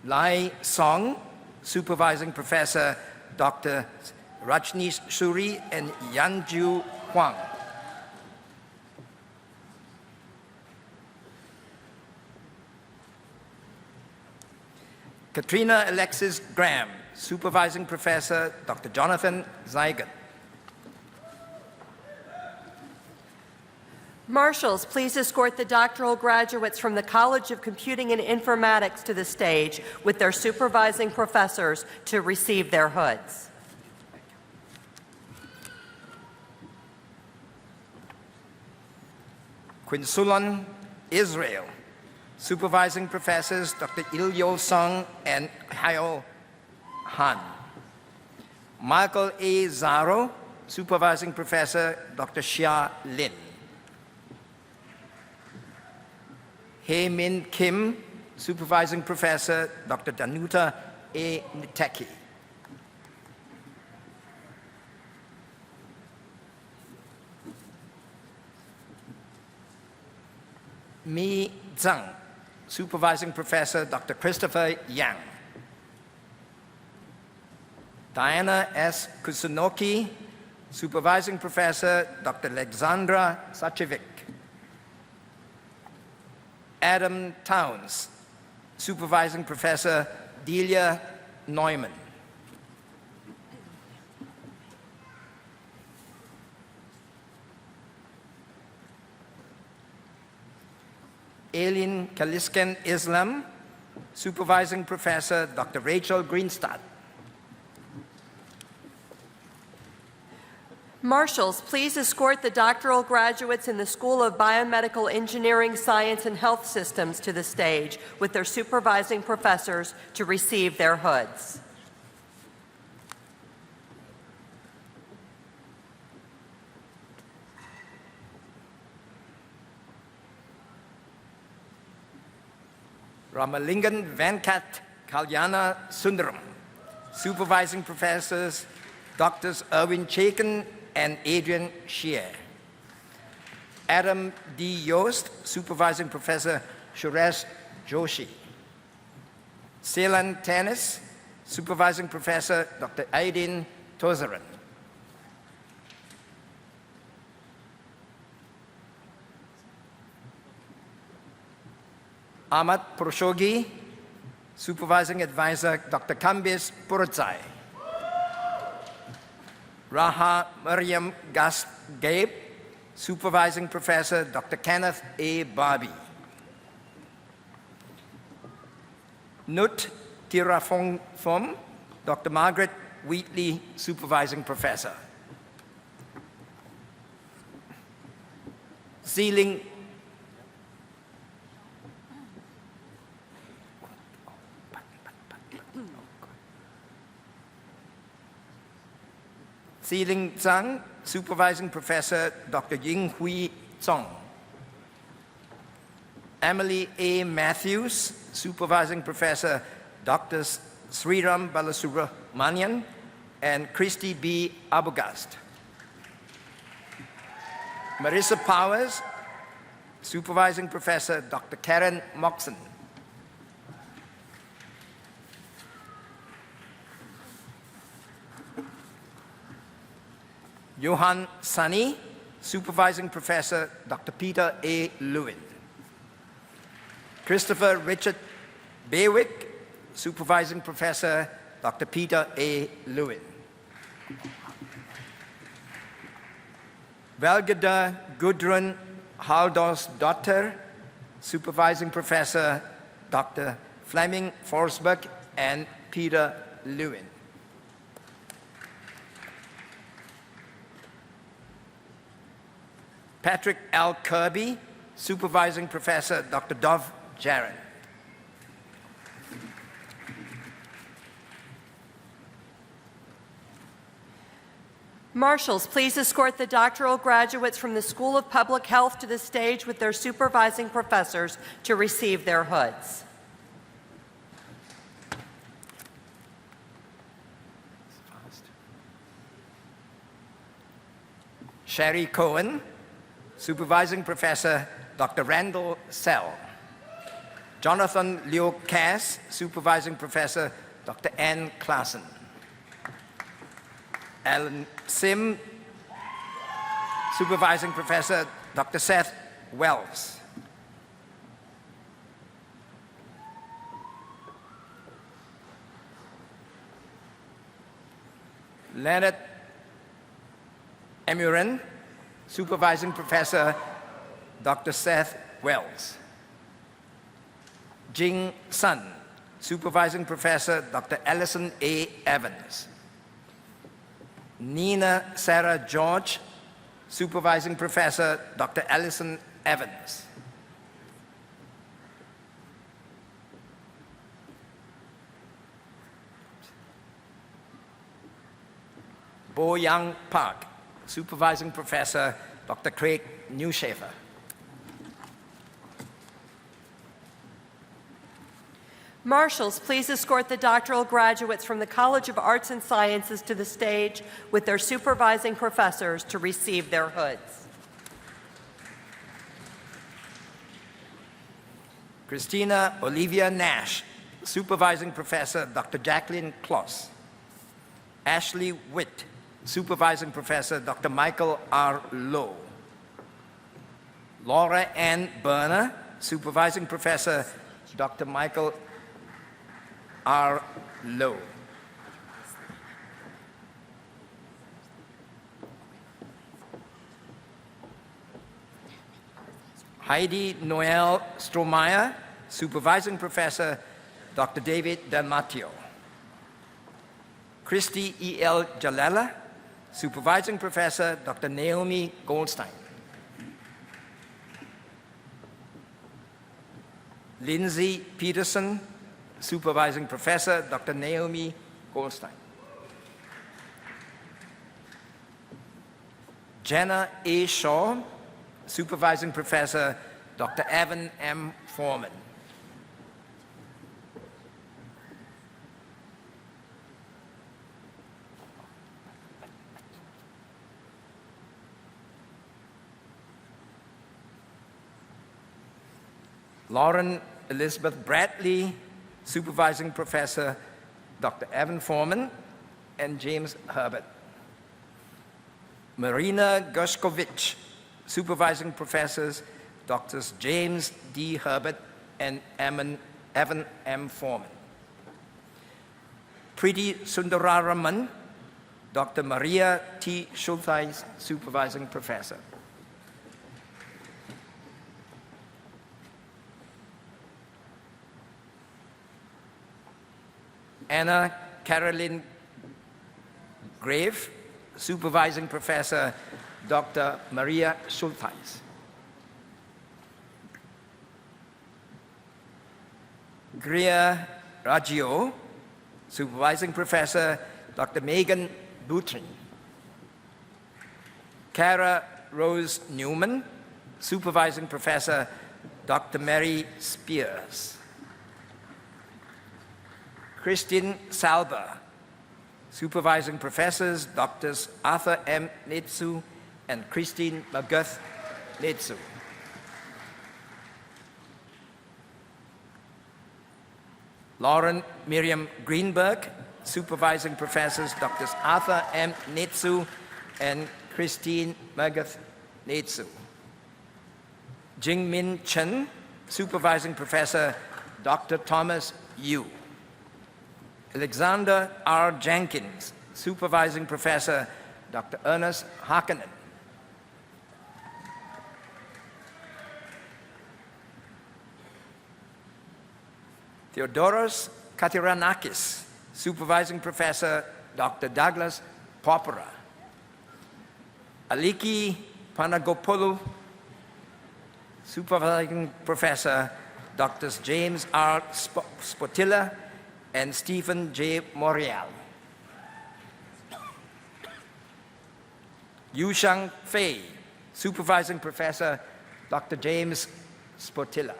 Lai Song, Supervising Professor Dr. Rajneesh Suri and Yanju Huang. Katrina Alexis Graham, Supervising Professor Dr. Jonathan Zeigen. Marshals, please escort the doctoral graduates from the College of Computing and Informatics to the stage with their supervising professors to receive their hoods. Quinsulon, Israel, Supervising Professors Dr. Il-Yo Song and Hayo Han. Michael A. Zaro, Supervising Professor Dr. Xia Lin. Hei Min Kim, Supervising Professor Dr. Danuta A. Niteki. Mi Zhang, Supervising Professor Dr. Christopher Yang. Diana S. Kusunoki, Supervising Professor Dr. Alexandra Sachevic. Adam Towns, Supervising Professor Delia Neumann. Aileen Kalisken Islam, Supervising Professor Dr. Rachel Greenstadt. Marshals, please escort the doctoral graduates in the School of Biomedical Engineering, Science, and Health Systems to the stage with their supervising professors to receive their hoods. Ramalingan Venkat Kalyana Sundaram, Supervising Professors Drs. Erwin Chaikin and Adrian Shear. Adam D. Yost, Supervising Professor Suresh Joshi. Ceylon Tennis, Supervising Professor Dr. Aydin Tozaran. Ahmad Proshogi, Supervising Advisor Dr. Kambis Purutzai. Raha Mariam Gas Gabe, Supervising Professor Dr. Kenneth A. Barbie. Nut Tirafong Fom, Dr. Margaret Wheatley, Supervising Professor. Sealing Zhang, Supervising Professor Dr. Ying Hui Zong. Emily A. Matthews, Supervising Professor Dr. Sriram Balasubramanian and Christy B. Abogast. Marissa Powers, Supervising Professor Dr. Karen Moxon. Johan Sani, Supervising Professor Dr. Peter A. Lewin. Christopher Richard Baywick, Supervising Professor Dr. Peter A. Lewin. Valgada Gudrun Haldos-Dotter, Supervising Professor Dr. Fleming Forsberg and Peter Lewin. Patrick L. Kirby, Supervising Professor Dr. Dov Jaron. Marshals, please escort the doctoral graduates from the School of Public Health to the stage with their supervising professors to receive their hoods. Sherry Cohen, Supervising Professor Dr. Randall Sell. Jonathan Leo Cass, Supervising Professor Dr. Ann Klassen. Alan Sim, Supervising Professor Dr. Seth Wells. Leonard Emurin, Supervising Professor Dr. Seth Wells. Jing Sun, Supervising Professor Dr. Allison A. Evans. Nina Sarah George, Supervising Professor Dr. Allison Evans. Bo Young Park, Supervising Professor Dr. Craig Newshafer. Marshals, please escort the doctoral graduates from the College of Arts and Sciences to the stage with their supervising professors to receive their hoods. Christina Olivia Nash, Supervising Professor Dr. Jacqueline Kloss. Ashley Witt, Supervising Professor Dr. Michael R. Lowe. Laura Ann Berner, Supervising Professor Dr. Michael R. Lowe. Heidi Noel Strohmeyer, Supervising Professor Dr. David Delmatio. Christy E.L. Jalala, Supervising Professor Dr. Naomi Goldstein. Lindsay Peterson, Supervising Professor Dr. Naomi Goldstein. Jenna A. Shaw, Supervising Professor Dr. Evan M. Foreman. Lauren Elizabeth Bradley, Supervising Professor Dr. Evan Foreman and James Herbert. Marina Goshkovich, Supervising Professors Drs. James D. Herbert and Evan M. Foreman. Preeti Sundararaman, Dr. Maria T. Schultheis, Supervising Professor. Anna Caroline Grave, Supervising Professor Dr. Maria Schultheis. Griya Raggio, Supervising Professor Dr. Megan Boutrin. Kara Rose Newman, Supervising Professor Dr. Mary Spears. Christine Salber, Supervising Professors Drs. Arthur M. Netsu and Christine McGuth Netsu. Lauren Miriam Greenberg, Supervising Professors Drs. Arthur M. Netsu and Christine McGuth Netsu. Jingmin Chen, Supervising Professor Dr. Thomas Yu. Alexander R. Jenkins, Supervising Professor Dr. Ernest Harkonnen. Theodoros Katiranakis, Supervising Professor Dr. Douglas Popera. Aliki Panagopoulou, Supervising Professor Drs. James R. Spotilla and Stephen J. Morial. Yushang Fei, Supervising Professor, Dr. James Spotilla.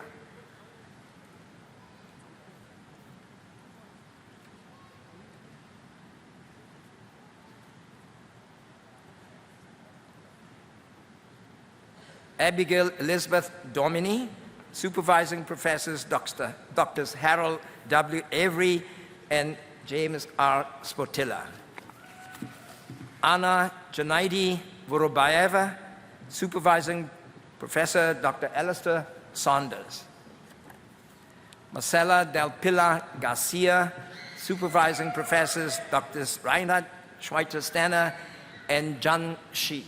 Abigail Elizabeth Domini, Supervising Professors, Drs. Harold W. Avery and James R. Spotilla. Anna Janaidi Vorobaeva, Supervising Professor, Dr. Alistair Saunders. Marcela Del Pilar Garcia, Supervising Professors, Drs. Reinhard Schweitzer-Stanner and John Shi.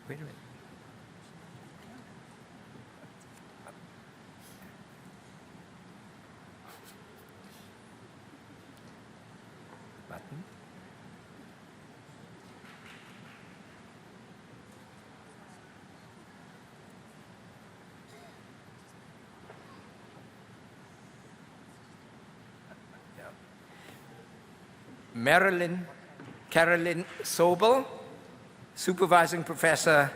Wait a minute. Button. Carolyn Sobel, Supervising Professor,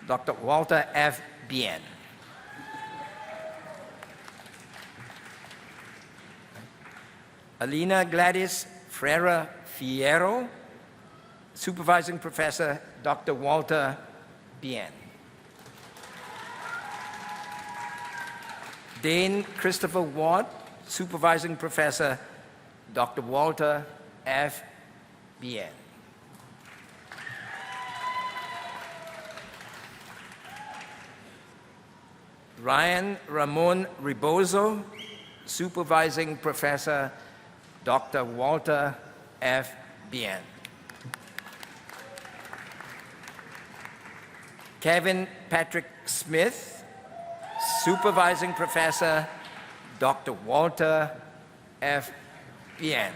Dr. Walter F. Bien. Alina Gladys Freire Fierro, Supervising Professor, Dr. Walter Bien. Dane Christopher Ward, Supervising Professor, Dr. Walter F. Bien. Ryan Ramon Rebozo, Supervising Professor, Dr. Walter F. Bien. Kevin Patrick Smith, Supervising Professor, Dr. Walter F. Bien.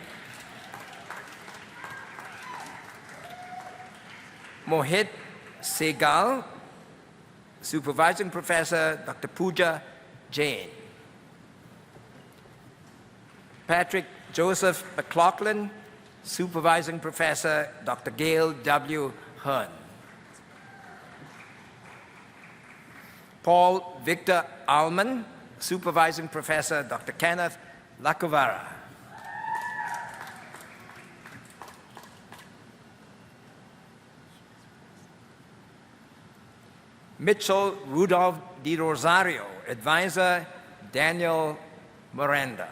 Mohit Segal, Supervising Professor, Dr. Pooja Jain. Patrick Joseph McLaughlin, Supervising Professor, Dr. Gail W. Hearn. Paul Victor Alman, Supervising Professor, Dr. Kenneth Lacovara. Mitchell Rudolph Di Rosario, Advisor, Daniel Miranda.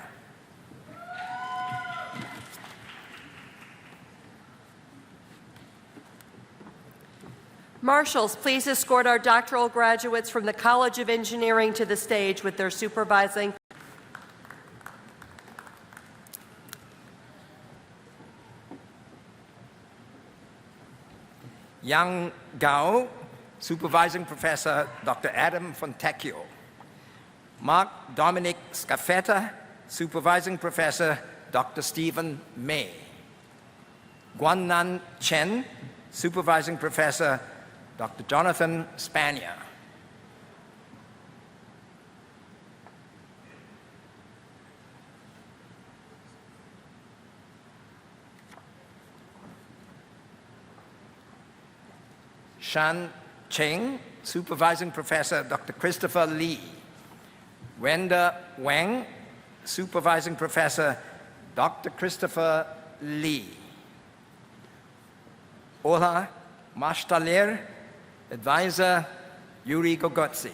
Marshals, please escort our doctoral graduates from the College of Engineering to the stage with their supervising. Yang Gao, Supervising Professor, Dr. Adam Fontecchio. Mark Dominic Scafetta, Supervising Professor, Dr. Stephen May. Guanan Chen, Supervising Professor, Dr. Jonathan Spanier. Shan Cheng, Supervising Professor, Dr. Christopher Lee. Wenda Wang, Supervising Professor, Dr. Christopher Lee. Ola Mashtaler, Advisor, Yuri Gogotsi.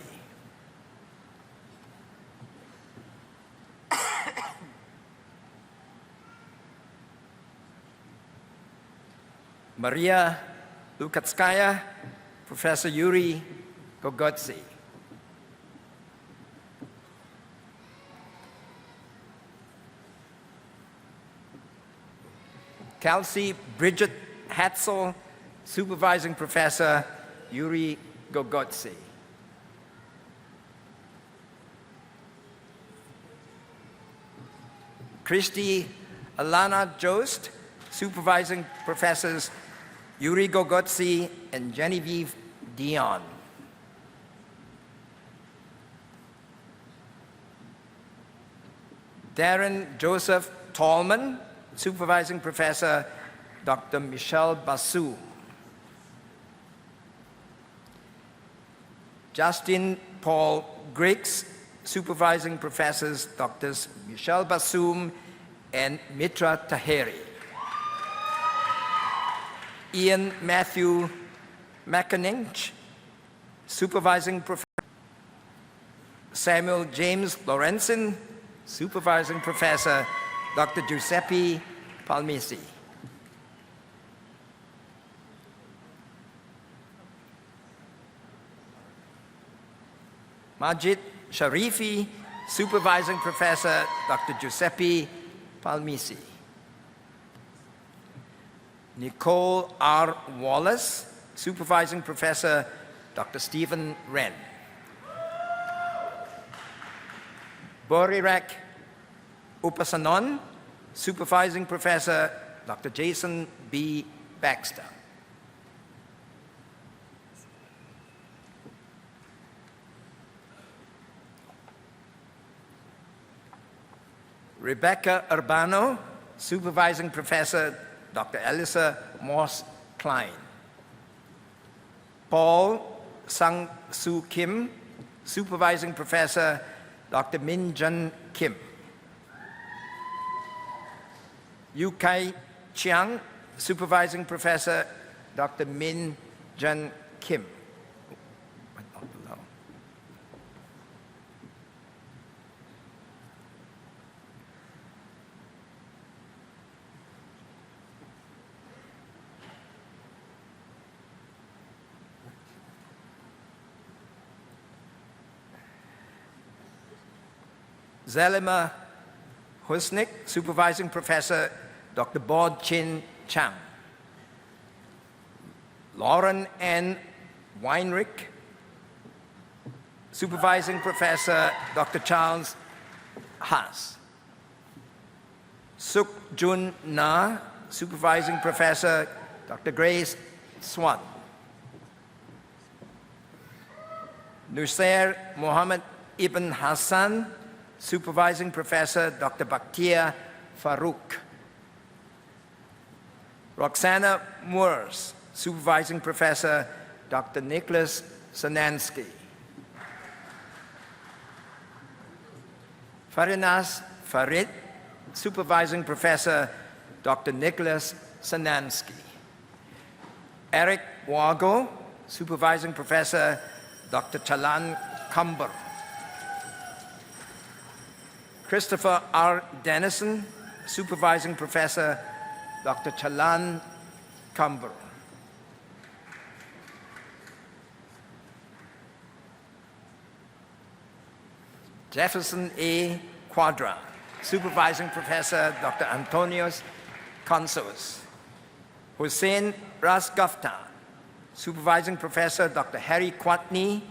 Maria Lukatskaya, Professor Yuri Gogotsi. Kelsey Bridget Hatzel, Supervising Professor, Yuri Gogotsi. Christy Alana Jost, Supervising Professors Yuri Gogotsi and Genevieve Dion. Darren Joseph Tallman, Supervising Professor Dr. Michelle Basu. Justin Paul Griggs, Supervising Professors Drs. Michelle Basum and Mitra Taheri. Ian Matthew McAninch, Supervising Professor. Samuel James Lorenzen, Supervising Professor Dr. Giuseppe Palmisi. Majid Sharifi, Supervising Professor Dr. Giuseppe Palmisi. Nicole R. Wallace, Supervising Professor Dr. Stephen Wren. Borirak Upasanon, Supervising Professor Dr. Jason B. Baxter. Rebecca Urbano, Supervising Professor Dr. Elisa Moss Klein. Paul Sang-Soo Kim, Supervising Professor Dr. Min Jun Kim. Yu Kai Chiang, Supervising Professor Dr. Min Jun Kim. Zelima Husnik, Supervising Professor Dr. Bod Chin Chang. Lauren N. Weinrich, Supervising Professor Dr. Charles Haas. Suk Jun Na, Supervising Professor Dr. Grace Swan. Nusair Mohammed Ibn Hassan, Supervising Professor Dr. Bakhtia Farouk. Roxana Moores, Supervising Professor Dr. Nicholas Sanansky. Farinas Farid, Supervising Professor Dr. Nicholas Sanansky. Eric Wago, Supervising Professor Dr. Chalan Kumber. Christopher R. Dennison, Supervising Professor Dr. Chalan Kumber. Jefferson A. Quadra, Supervising Professor Dr. Antonios Consos. Hussein Rasgafta, Supervising Professor Dr. Harry Quatney,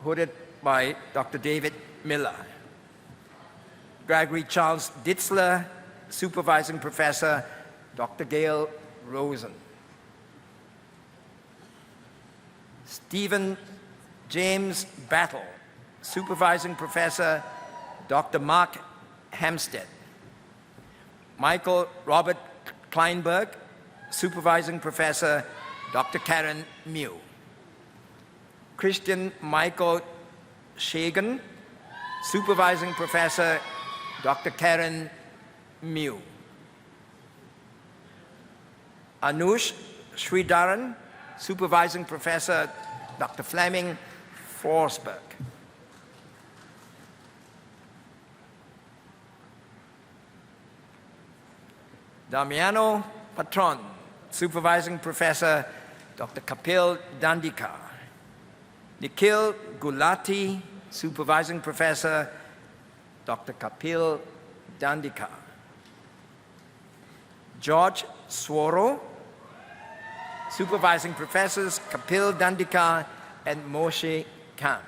hooded by Dr. David Miller. Gregory Charles Ditzler, Supervising Professor Dr. Gail Rosen. Stephen James Battle, Supervising Professor Dr. Mark Hampstead. Michael Robert Kleinberg, Supervising Professor Dr. Karen Mew. Christian Michael Shagan, Supervising Professor Dr. Karen Mew. Anush Sridharan, Supervising Professor Dr. Fleming Forsberg. Damiano Patron, Supervising Professor Dr. Kapil Dandikar. Nikhil Gulati, Supervising Professor Dr. Kapil Dandikar. George Swaro, Supervising Professors Kapil Dandikar and Moshe Khan.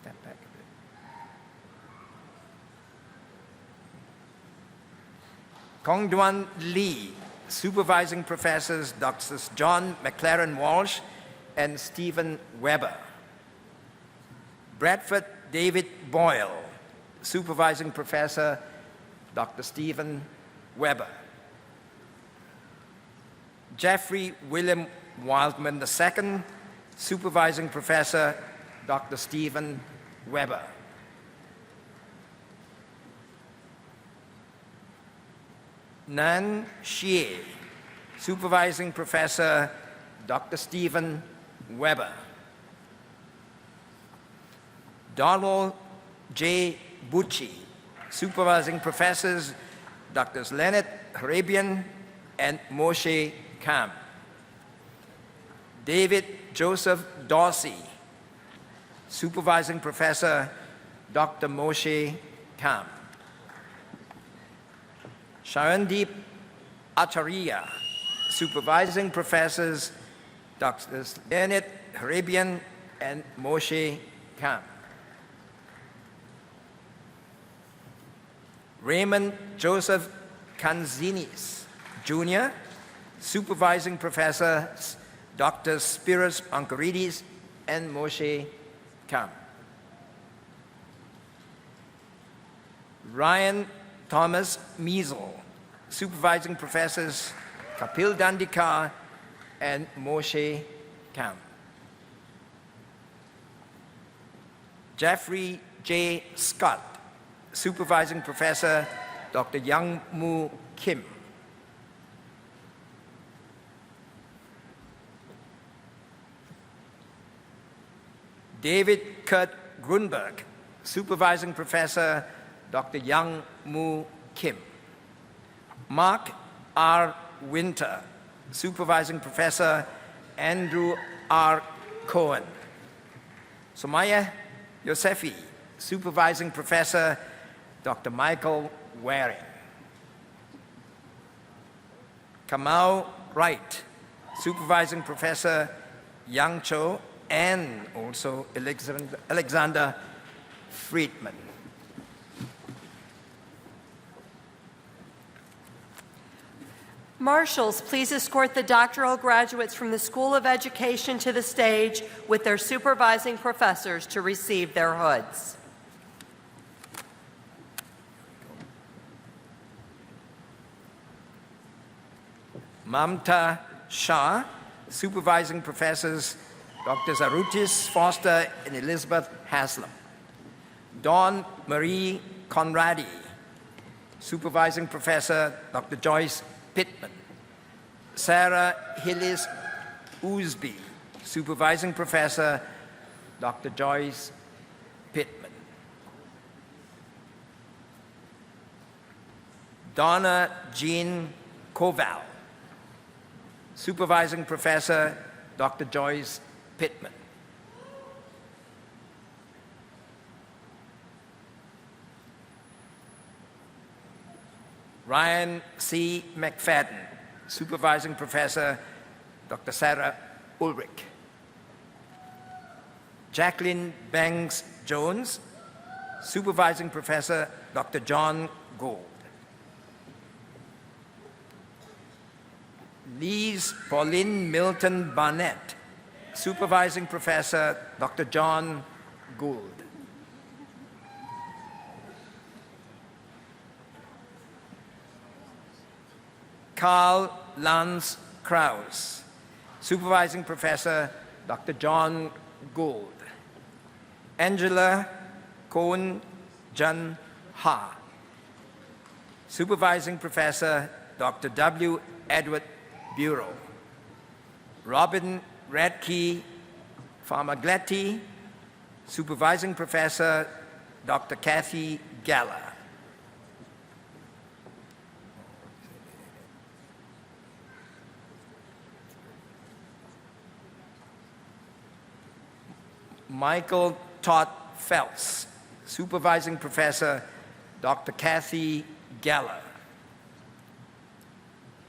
Step back a bit. Kongduan Lee, Supervising Professors Drs. John McLaren Walsh and Stephen Weber. Bradford David Boyle, Supervising Professor Dr. Stephen Weber. Jeffrey William Wildman II, Supervising Professor Dr. Stephen Weber. Nan Xie, Supervising Professor Dr. Stephen Weber. Donald J. Bucci, Supervising Professors Drs. Leonard Harabian and Moshe Kam. David Joseph Dorsey, Supervising Professor Dr. Moshe Kam. Sharandeep Acharya, Supervising Professors Drs. Leonard Harabian and Moshe Kam. Raymond Joseph Kanzinis, Jr., Supervising Professors Dr. Spiros Onkeridis and Moshe Kam. Ryan Thomas Measle, Supervising Professors Kapil Dandikar and Moshe Kam. Jeffrey J. Scott, Supervising Professor Dr. Young Moo Kim. David Kurt Grunberg, Supervising Professor Dr. Young Moo Kim. Mark R. Winter, Supervising Professor Andrew R. Cohen. Somaya Yosefi, Supervising Professor Dr. Michael Waring. Kamau Wright, Supervising Professor Yang Cho and also Alexander Friedman. Marshals, please escort the doctoral graduates from the School of Education to the stage with their supervising professors to receive their hoods. Mamta Shah, Supervising Professors Dr. Zarutis Foster and Elizabeth Haslam. Dawn Marie Conradi, Supervising Professor Dr. Joyce Pittman. Sarah Hillis Oosby, Supervising Professor Dr. Joyce Pittman. Donna Jean Koval, Supervising Professor Dr. Joyce Pittman. Ryan C. McFadden, Supervising Professor Dr. Sarah Ulrich. Jacqueline Banks Jones, Supervising Professor Dr. John Gould. Lise Pauline Milton Barnett, Supervising Professor Dr. John Gould. Carl Lance Krause, Supervising Professor Dr. John Gould. Angela Cohn Jun Ha, Supervising Professor Dr. W. Edward Bureau. Robin Radke Farmagletti, Supervising Professor Dr. Kathy Galla. Michael Todd Phelps, Supervising Professor Dr. Kathy Geller.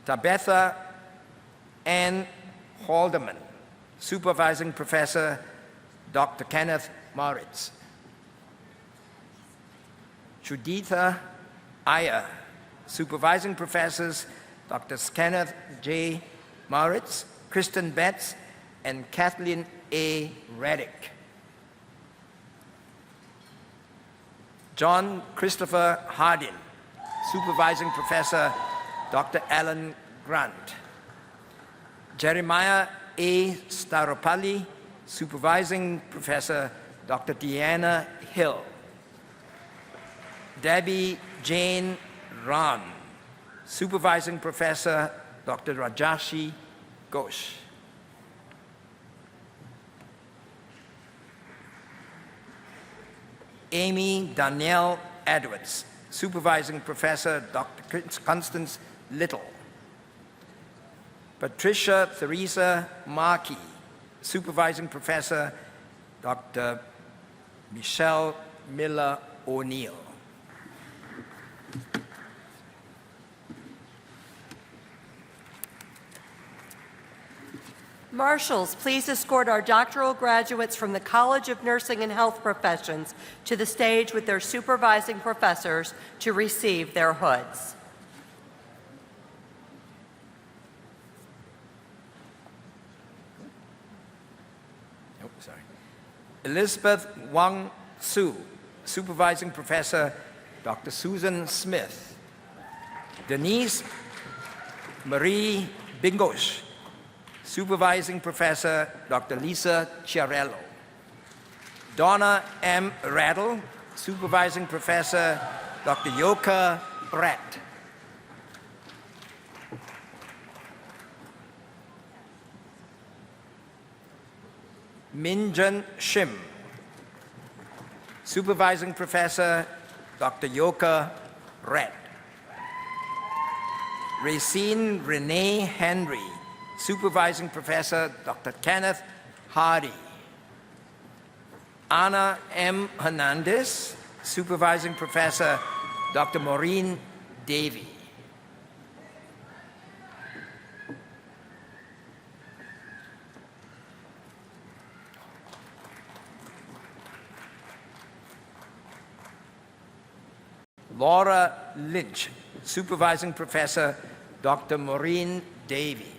Tabitha Ann Haldeman, Supervising Professor Dr. Kenneth Moritz. Juditha Iyer. Supervising Professors, Dr. Kenneth J. Moritz, Kristen Betts, and Kathleen A. Reddick. John Christopher Hardin, Supervising Professor, Dr. Alan Grant. Jeremiah A. Staropalli, Supervising Professor, Dr. Deanna Hill. Debbie Jane Ron, Supervising Professor, Dr. Rajashi Ghosh. Amy Danielle Edwards, Supervising Professor, Dr. Constance Little. Patricia Theresa Markey, Supervising Professor, Dr. Michelle Miller O'Neill. Marshals, please escort our doctoral graduates from the College of Nursing and Health Professions to the stage with their supervising professors to receive their hoods. Elizabeth Wang Su, Supervising Professor, Dr. Susan Smith. Denise Marie Bingosh, Supervising Professor, Dr. Lisa Chiarello. Donna M. Rattle, Supervising Professor, Dr. Yoka Brett. Minjun Shim, Supervising Professor, Dr. Yoka Red. Racine Renee Henry, Supervising Professor, Dr. Kenneth Hardy. Ana M. Hernandez, Supervising Professor, Dr. Maureen Davey. Laura Lynch, Supervising Professor, Dr. Maureen Davey.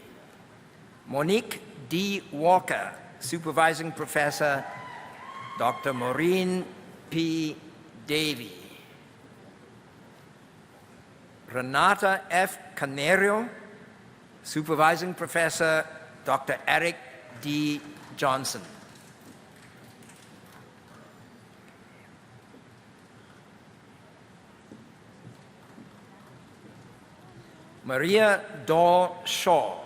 Monique D. Walker, Supervising Professor, Dr. Maureen P. Davey. Renata F. Canario, Supervising Professor, Dr. Eric D. Johnson. Maria Daw Shaw,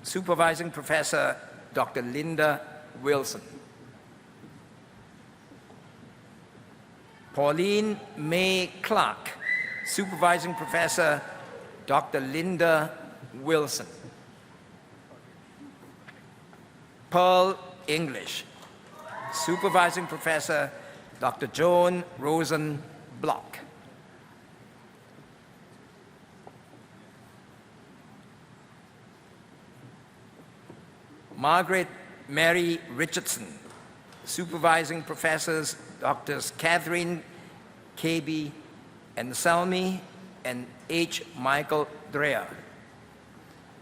Supervising Professor, Dr. Linda Wilson. Pauline May Clark, Supervising Professor, Dr. Linda Wilson. Pearl English, Supervising Professor, Dr. Joan Rosen Block. Margaret Mary Richardson, Supervising Professors, Drs. Catherine K.B. Anselmi and H. Michael Dreher.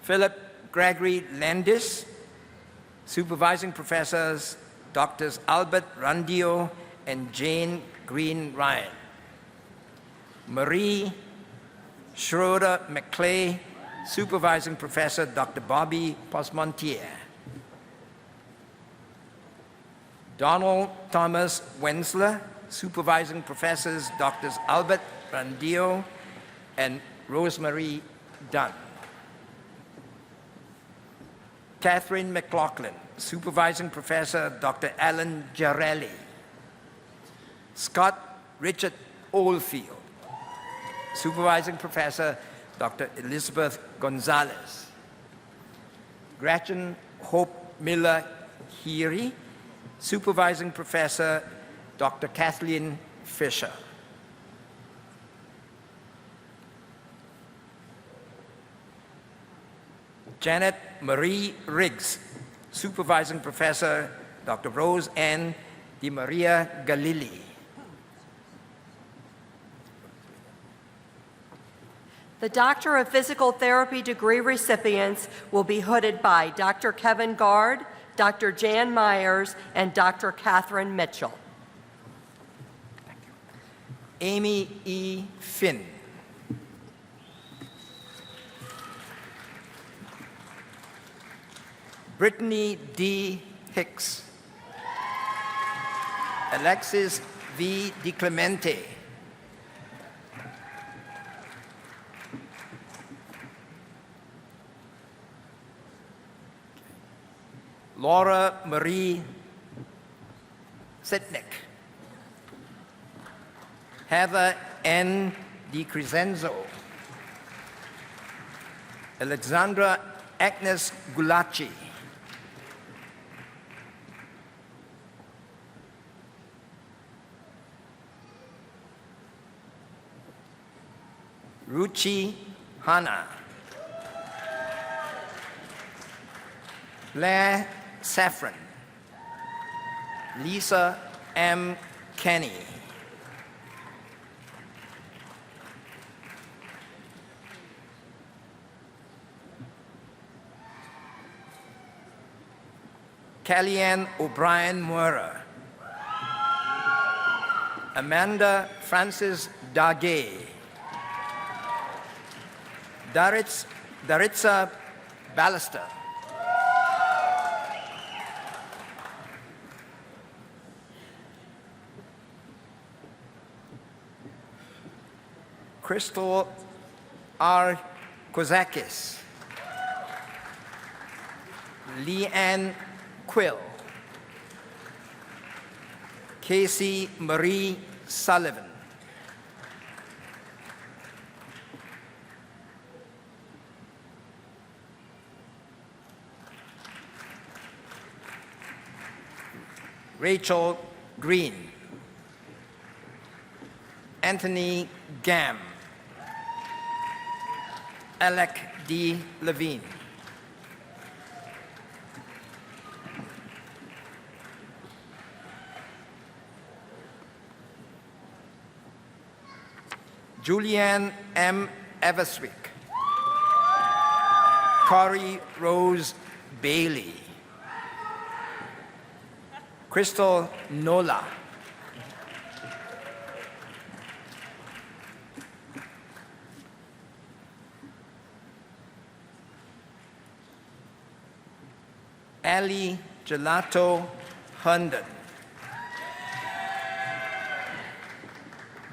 Philip Gregory Landis, Supervising Professors, Drs. Albert Randio and Jane Green Ryan. Marie Schroeder McClay, Supervising Professor, Dr. Bobby Posmontier. Donald Thomas Wensler, Supervising Professors, Drs. Albert Randio and Rosemary Dunn. Catherine McLaughlin, Supervising Professor, Dr. Alan Jarelli. Scott Richard Oldfield, Supervising Professor, Dr. Elizabeth Gonzalez. Gretchen Hope Miller Heary, Supervising Professor, Dr. Kathleen Fisher. Janet Marie Riggs, Supervising Professor, Dr. Rose Ann Di Maria Galili. The Doctor of Physical Therapy degree recipients will be hooded by Dr. Kevin Gard, Dr. Jan Myers, and Dr. Catherine Mitchell. Amy E. Finn. Brittany D. Hicks. Alexis V. DiClemente. Laura Marie Sitnick. Heather N. DiCrescenzo. Alexandra Agnes Gulacci. Ruchi Hana. Blair Saffron. Lisa M. Kenny. Kellyanne O'Brien Moira. Amanda Francis Dagay. Daritza Ballister. Crystal R. Kozakis. Leanne Quill. Casey Marie Sullivan. Rachel Green. Anthony Gam. Alec D. Levine. Julianne M. Everswick. Corey Rose Bailey. Crystal Nola. Ali Gelato Herndon.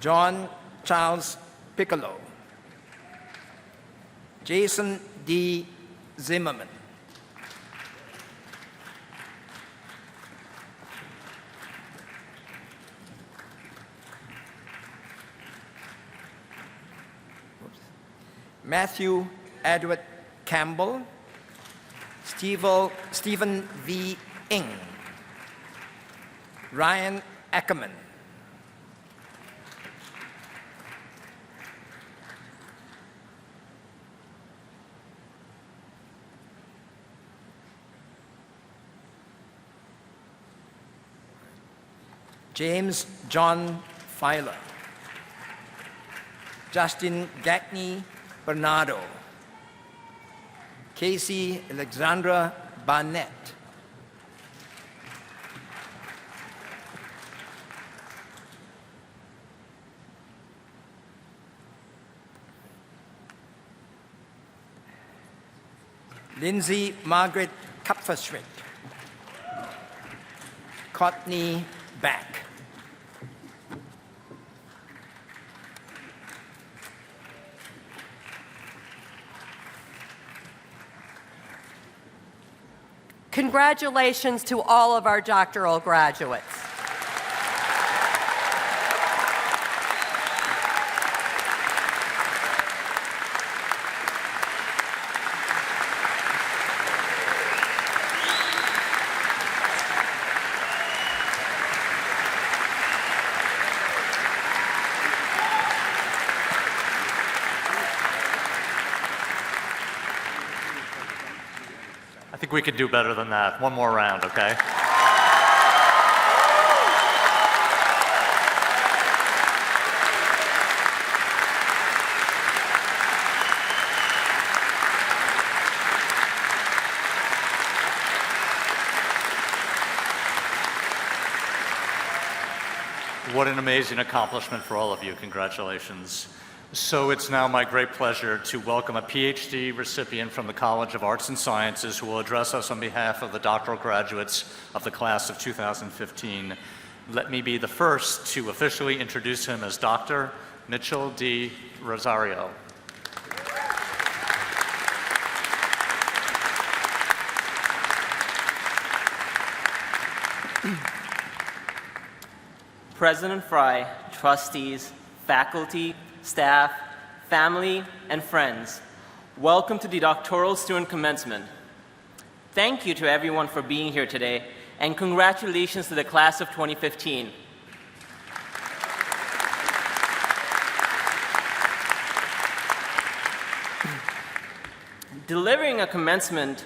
John Charles Piccolo. Jason D. Zimmerman. Matthew Edward Campbell. Stephen V. Ng. Ryan Ackerman. James John Filer. Justin Gagney Bernardo. Casey Alexandra Barnett. Lindsay Margaret Kupferschmidt. Courtney Back. Congratulations to all of our doctoral graduates. I think we could do better than that. One more round, okay? What an amazing accomplishment for all of you. Congratulations. So it's now my great pleasure to welcome a PhD recipient from the College of Arts and Sciences who will address us on behalf of the doctoral graduates of the class of 2015. Let me be the first to officially introduce him as Dr. Mitchell D. Rosario. President Fry, trustees, faculty, staff, family, and friends, welcome to the doctoral student commencement. Thank you to everyone for being here today, and congratulations to the class of 2015. Delivering a commencement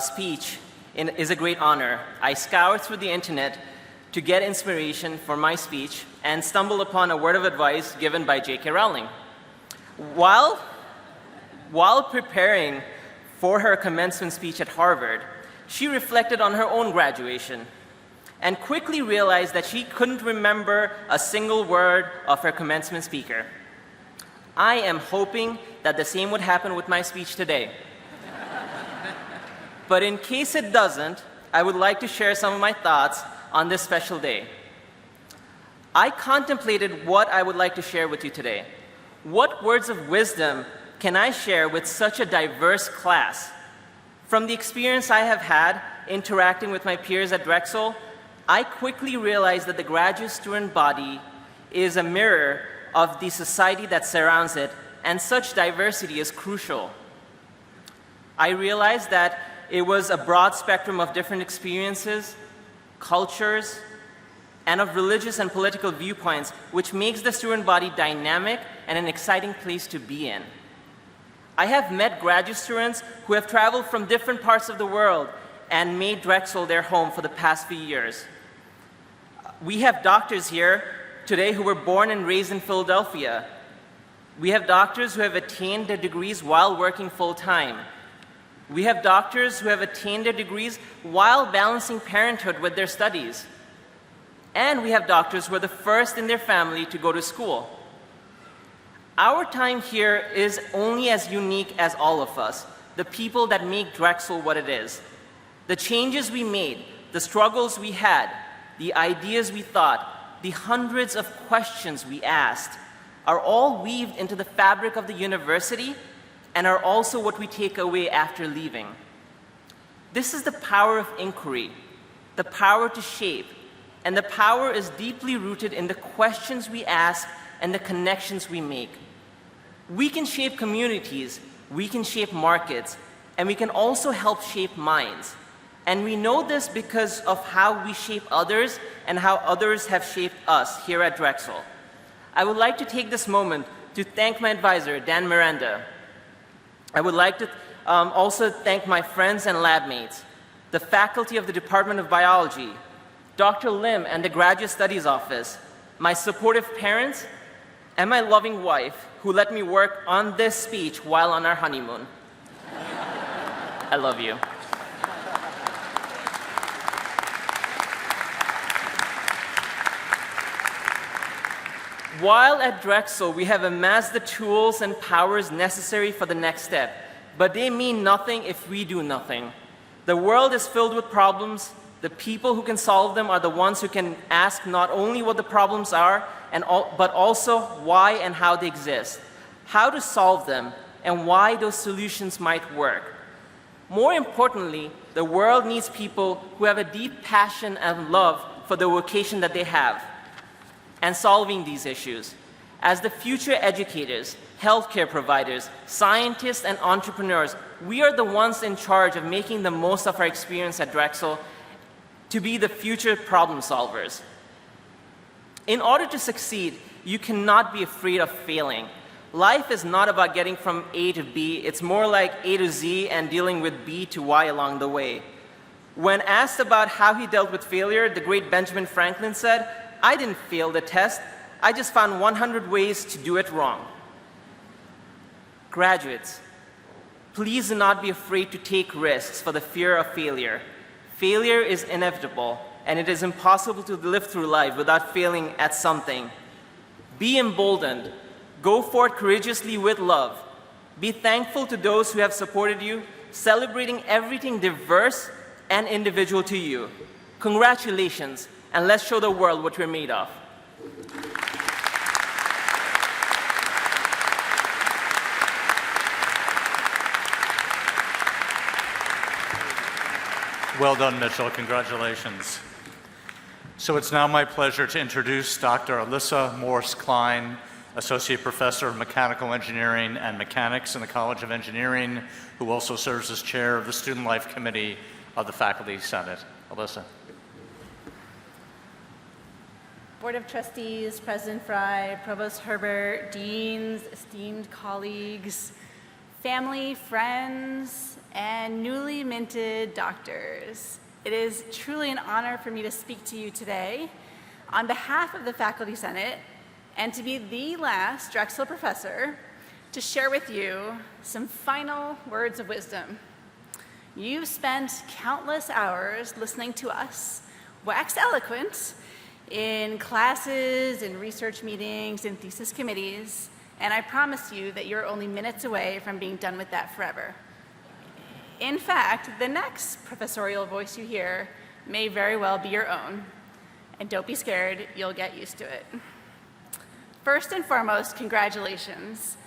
speech is a great honor. I scoured through the internet to get inspiration for my speech and stumbled upon a word of advice given by J.K. Rowling. While preparing for her commencement speech at Harvard, she reflected on her own graduation and quickly realized that she couldn't remember a single word of her commencement speaker. I am hoping that the same would happen with my speech today. But in case it doesn't, I would like to share some of my thoughts on this special day. I contemplated what I would like to share with you today. What words of wisdom can I share with such a diverse class? From the experience I have had interacting with my peers at Drexel, I quickly realized that the graduate student body is a mirror of the society that surrounds it, and such diversity is crucial. I realized that it was a broad spectrum of different experiences, cultures, and of religious and political viewpoints, which makes the student body dynamic and an exciting place to be in. I have met graduate students who have traveled from different parts of the world and made Drexel their home for the past few years. We have doctors here today who were born and raised in Philadelphia. We have doctors who have attained their degrees while working full-time. We have doctors who have attained their degrees while balancing parenthood with their studies. And we have doctors who are the first in their family to go to school. Our time here is only as unique as all of us, the people that make Drexel what it is. The changes we made, the struggles we had, the ideas we thought, the hundreds of questions we asked, are all weaved into the fabric of the university and are also what we take away after leaving. This is the power of inquiry, the power to shape, and the power is deeply rooted in the questions we ask and the connections we make. We can shape communities, we can shape markets, and we can also help shape minds. And we know this because of how we shape others and how others have shaped us here at Drexel. I would like to take this moment to thank my advisor, Dan Miranda. I would like to also thank my friends and lab mates, the faculty of the Department of Biology, Dr. Lim and the Graduate Studies Office, my supportive parents, and my loving wife who let me work on this speech while on our honeymoon. I love you. While at Drexel, we have amassed the tools and powers necessary for the next step, but they mean nothing if we do nothing. The world is filled with problems. The people who can solve them are the ones who can ask not only what the problems are, but also why and how they exist, how to solve them, and why those solutions might work. More importantly, the world needs people who have a deep passion and love for the vocation that they have and solving these issues. As the future educators, healthcare providers, scientists, and entrepreneurs, we are the ones in charge of making the most of our experience at Drexel to be the future problem solvers. In order to succeed, you cannot be afraid of failing. Life is not about getting from A to B, it's more like A to Z and dealing with B to Y along the way. When asked about how he dealt with failure, the great Benjamin Franklin said, "I didn't fail the test, I just found 100 ways to do it wrong." Graduates, please do not be afraid to take risks for the fear of failure. Failure is inevitable, and it is impossible to live through life without failing at something. Be emboldened. Go forth courageously with love. Be thankful to those who have supported you, celebrating everything diverse and individual to you. Congratulations, and let's show the world what we're made of. Well done, Mitchell. Congratulations. So it's now my pleasure to introduce Dr. Alyssa Morse-Klein, Associate Professor of Mechanical Engineering and Mechanics in the College of Engineering, who also serves as Chair of the Student Life Committee of the Faculty Senate. Alyssa. Board of Trustees, President Fry, Provost Herbert, deans, esteemed colleagues, family, friends, and newly minted doctors. It is truly an honor for me to speak to you today on behalf of the Faculty Senate and to be the last Drexel professor to share with you some final words of wisdom. You've spent countless hours listening to us wax eloquent in classes, in research meetings, in thesis committees, and I promise you that you're only minutes away from being done with that forever. In fact, the next professorial voice you hear may very well be your own. And don't be scared, you'll get used to it. First and foremost, congratulations.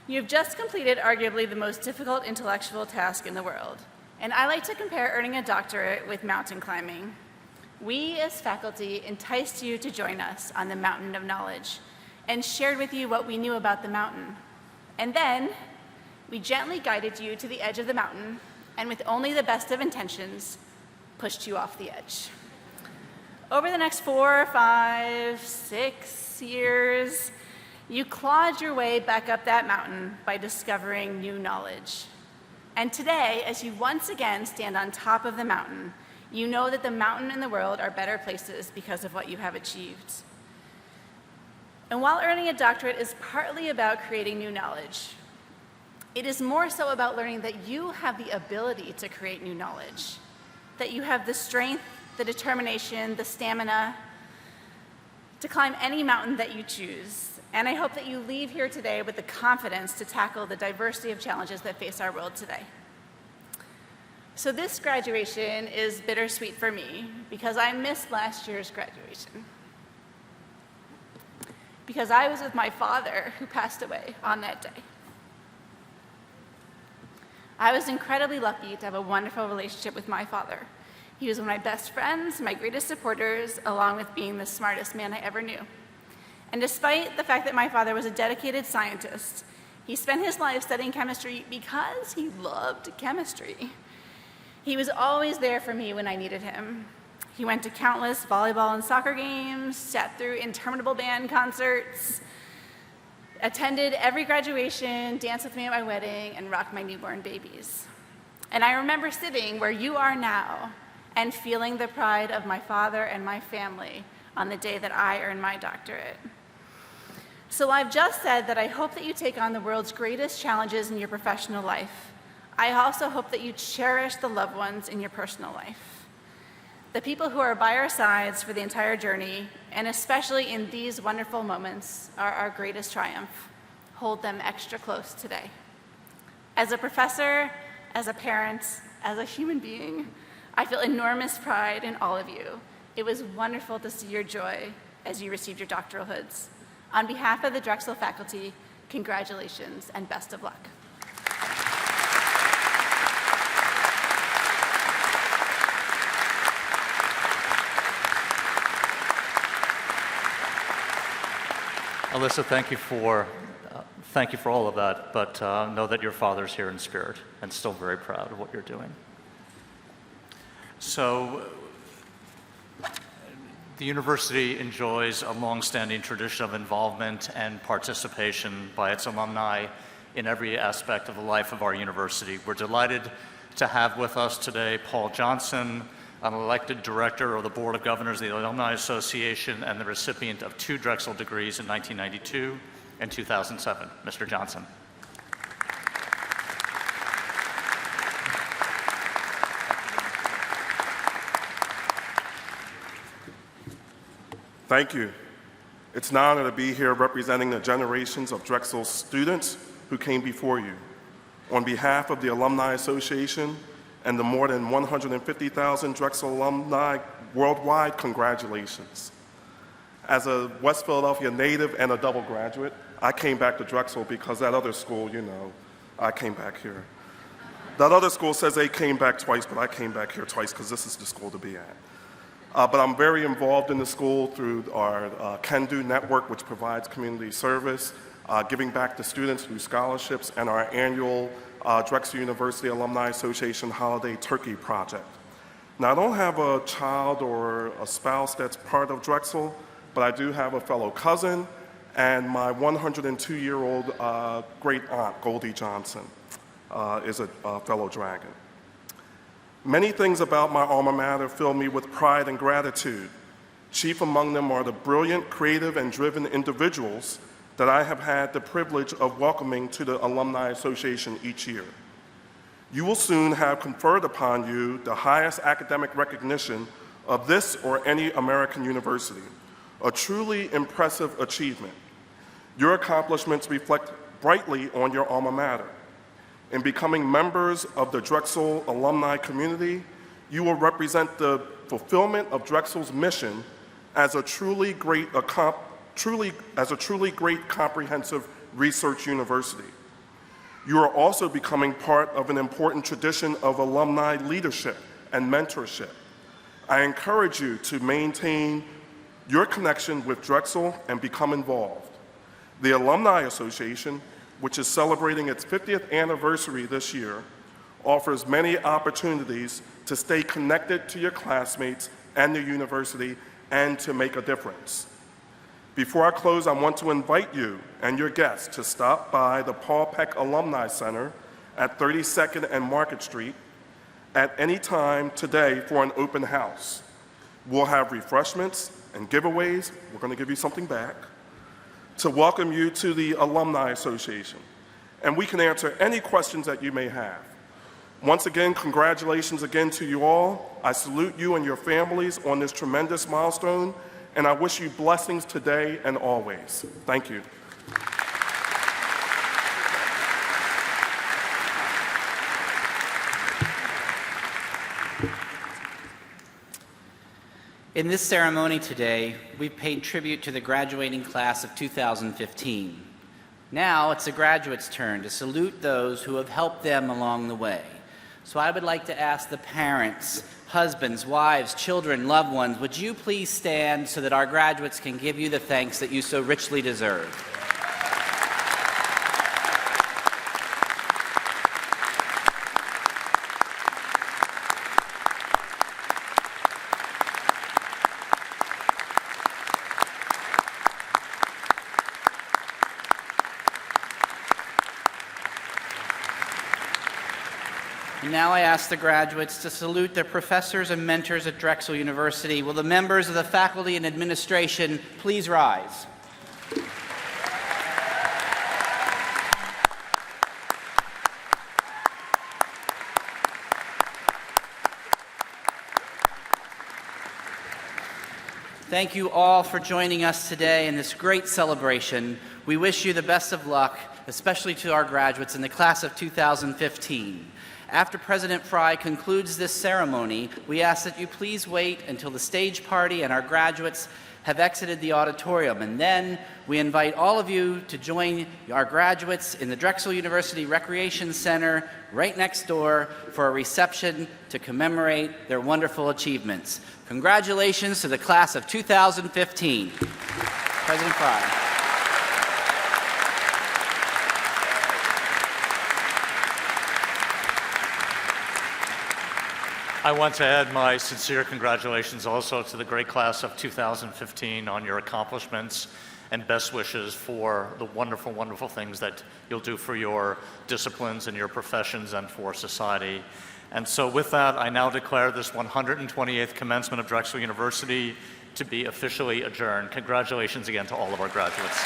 You've just completed arguably the most difficult intellectual task in the world. And I like to compare earning a doctorate with mountain climbing. We as faculty enticed you to join us on the mountain of knowledge and shared with you what we knew about the mountain. And then we gently guided you to the edge of the mountain and with only the best of intentions, pushed you off the edge. Over the next 4, 5, 6 years, you clawed your way back up that mountain by discovering new knowledge. And today, as you once again stand on top of the mountain, you know that the mountain and the world are better places because of what you have achieved. And while earning a doctorate is partly about creating new knowledge, it is more so about learning that you have the ability to create new knowledge, that you have the strength, the determination, the stamina to climb any mountain that you choose. And I hope that you leave here today with the confidence to tackle the diversity of challenges that face our world today. So this graduation is bittersweet for me because I missed last year's graduation. Because I was with my father who passed away on that day. I was incredibly lucky to have a wonderful relationship with my father. He was one of my best friends, my greatest supporters, along with being the smartest man I ever knew. And despite the fact that my father was a dedicated scientist, he spent his life studying chemistry because he loved chemistry. He was always there for me when I needed him. He went to countless volleyball and soccer games, sat through interminable band concerts, attended every graduation, danced with me at my wedding, and rocked my newborn babies. And I remember sitting where you are now and feeling the pride of my father and my family on the day that I earned my doctorate. So I've just said that I hope that you take on the world's greatest challenges in your professional life. I also hope that you cherish the loved ones in your personal life. The people who are by our sides for the entire journey, and especially in these wonderful moments, are our greatest triumph. Hold them extra close today. As a professor, as a parent, as a human being, I feel enormous pride in all of you. It was wonderful to see your joy as you received your doctoral hoods. On behalf of the Drexel faculty, congratulations and best of luck. Alyssa, thank you for all of that, but know that your father's here in spirit and still very proud of what you're doing. So, the university enjoys a long-standing tradition of involvement and participation by its alumni in every aspect of the life of our university. We're delighted to have with us today Paul Johnson, an elected director of the Board of Governors of the Alumni Association and the recipient of 2 Drexel degrees in 1992 and 2007. Mr. Johnson. Thank you. It's an honor to be here representing the generations of Drexel students who came before you. On behalf of the Alumni Association and the more than 150,000 Drexel alumni worldwide, congratulations. As a West Philadelphia native and a double graduate, I came back to Drexel because that other school, you know, I came back here. That other school says they came back twice, but I came back here twice because this is the school to be at. But I'm very involved in the school through our Can Do network, which provides community service, giving back to students through scholarships, and our annual Drexel University Alumni Association Holiday Turkey Project. Now, I don't have a child or a spouse that's part of Drexel, but I do have a fellow cousin and my 102-year-old great aunt, Goldie Johnson, is a fellow Dragon. Many things about my alma mater fill me with pride and gratitude. Chief among them are the brilliant, creative, and driven individuals that I have had the privilege of welcoming to the Alumni Association each year. You will soon have conferred upon you the highest academic recognition of this or any American university, a truly impressive achievement. Your accomplishments reflect brightly on your alma mater. In becoming members of the Drexel alumni community, you will represent the fulfillment of Drexel's mission as a truly great comprehensive research university. You are also becoming part of an important tradition of alumni leadership and mentorship. I encourage you to maintain your connection with Drexel and become involved. The Alumni Association, which is celebrating its 50th anniversary this year, offers many opportunities to stay connected to your classmates and the university and to make a difference. Before I close, I want to invite you and your guests to stop by the Paul Peck Alumni Center at 32nd and Market Street at any time today for an open house. We'll have refreshments and giveaways. We're going to give you something back to welcome you to the Alumni Association, and we can answer any questions that you may have. Once again, congratulations again to you all. I salute you and your families on this tremendous milestone, and I wish you blessings today and always. Thank you. In this ceremony today, we've paid tribute to the graduating class of 2015. Now it's the graduates' turn to salute those who have helped them along the way. So I would like to ask the parents, husbands, wives, children, loved ones, would you please stand so that our graduates can give you the thanks that you so richly deserve. And now I ask the graduates to salute their professors and mentors at Drexel University. Will the members of the faculty and administration please rise? Thank you all for joining us today in this great celebration. We wish you the best of luck, especially to our graduates in the class of 2015. After President Fry concludes this ceremony, we ask that you please wait until the stage party and our graduates have exited the auditorium, and then we invite all of you to join our graduates in the Drexel University Recreation Center right next door for a reception to commemorate their wonderful achievements. Congratulations to the class of 2015. President Fry. I want to add my sincere congratulations also to the great class of 2015 on your accomplishments and best wishes for the wonderful, wonderful things that you'll do for your disciplines and your professions and for society. And so with that, I now declare this 128th commencement of Drexel University to be officially adjourned. Congratulations again to all of our graduates.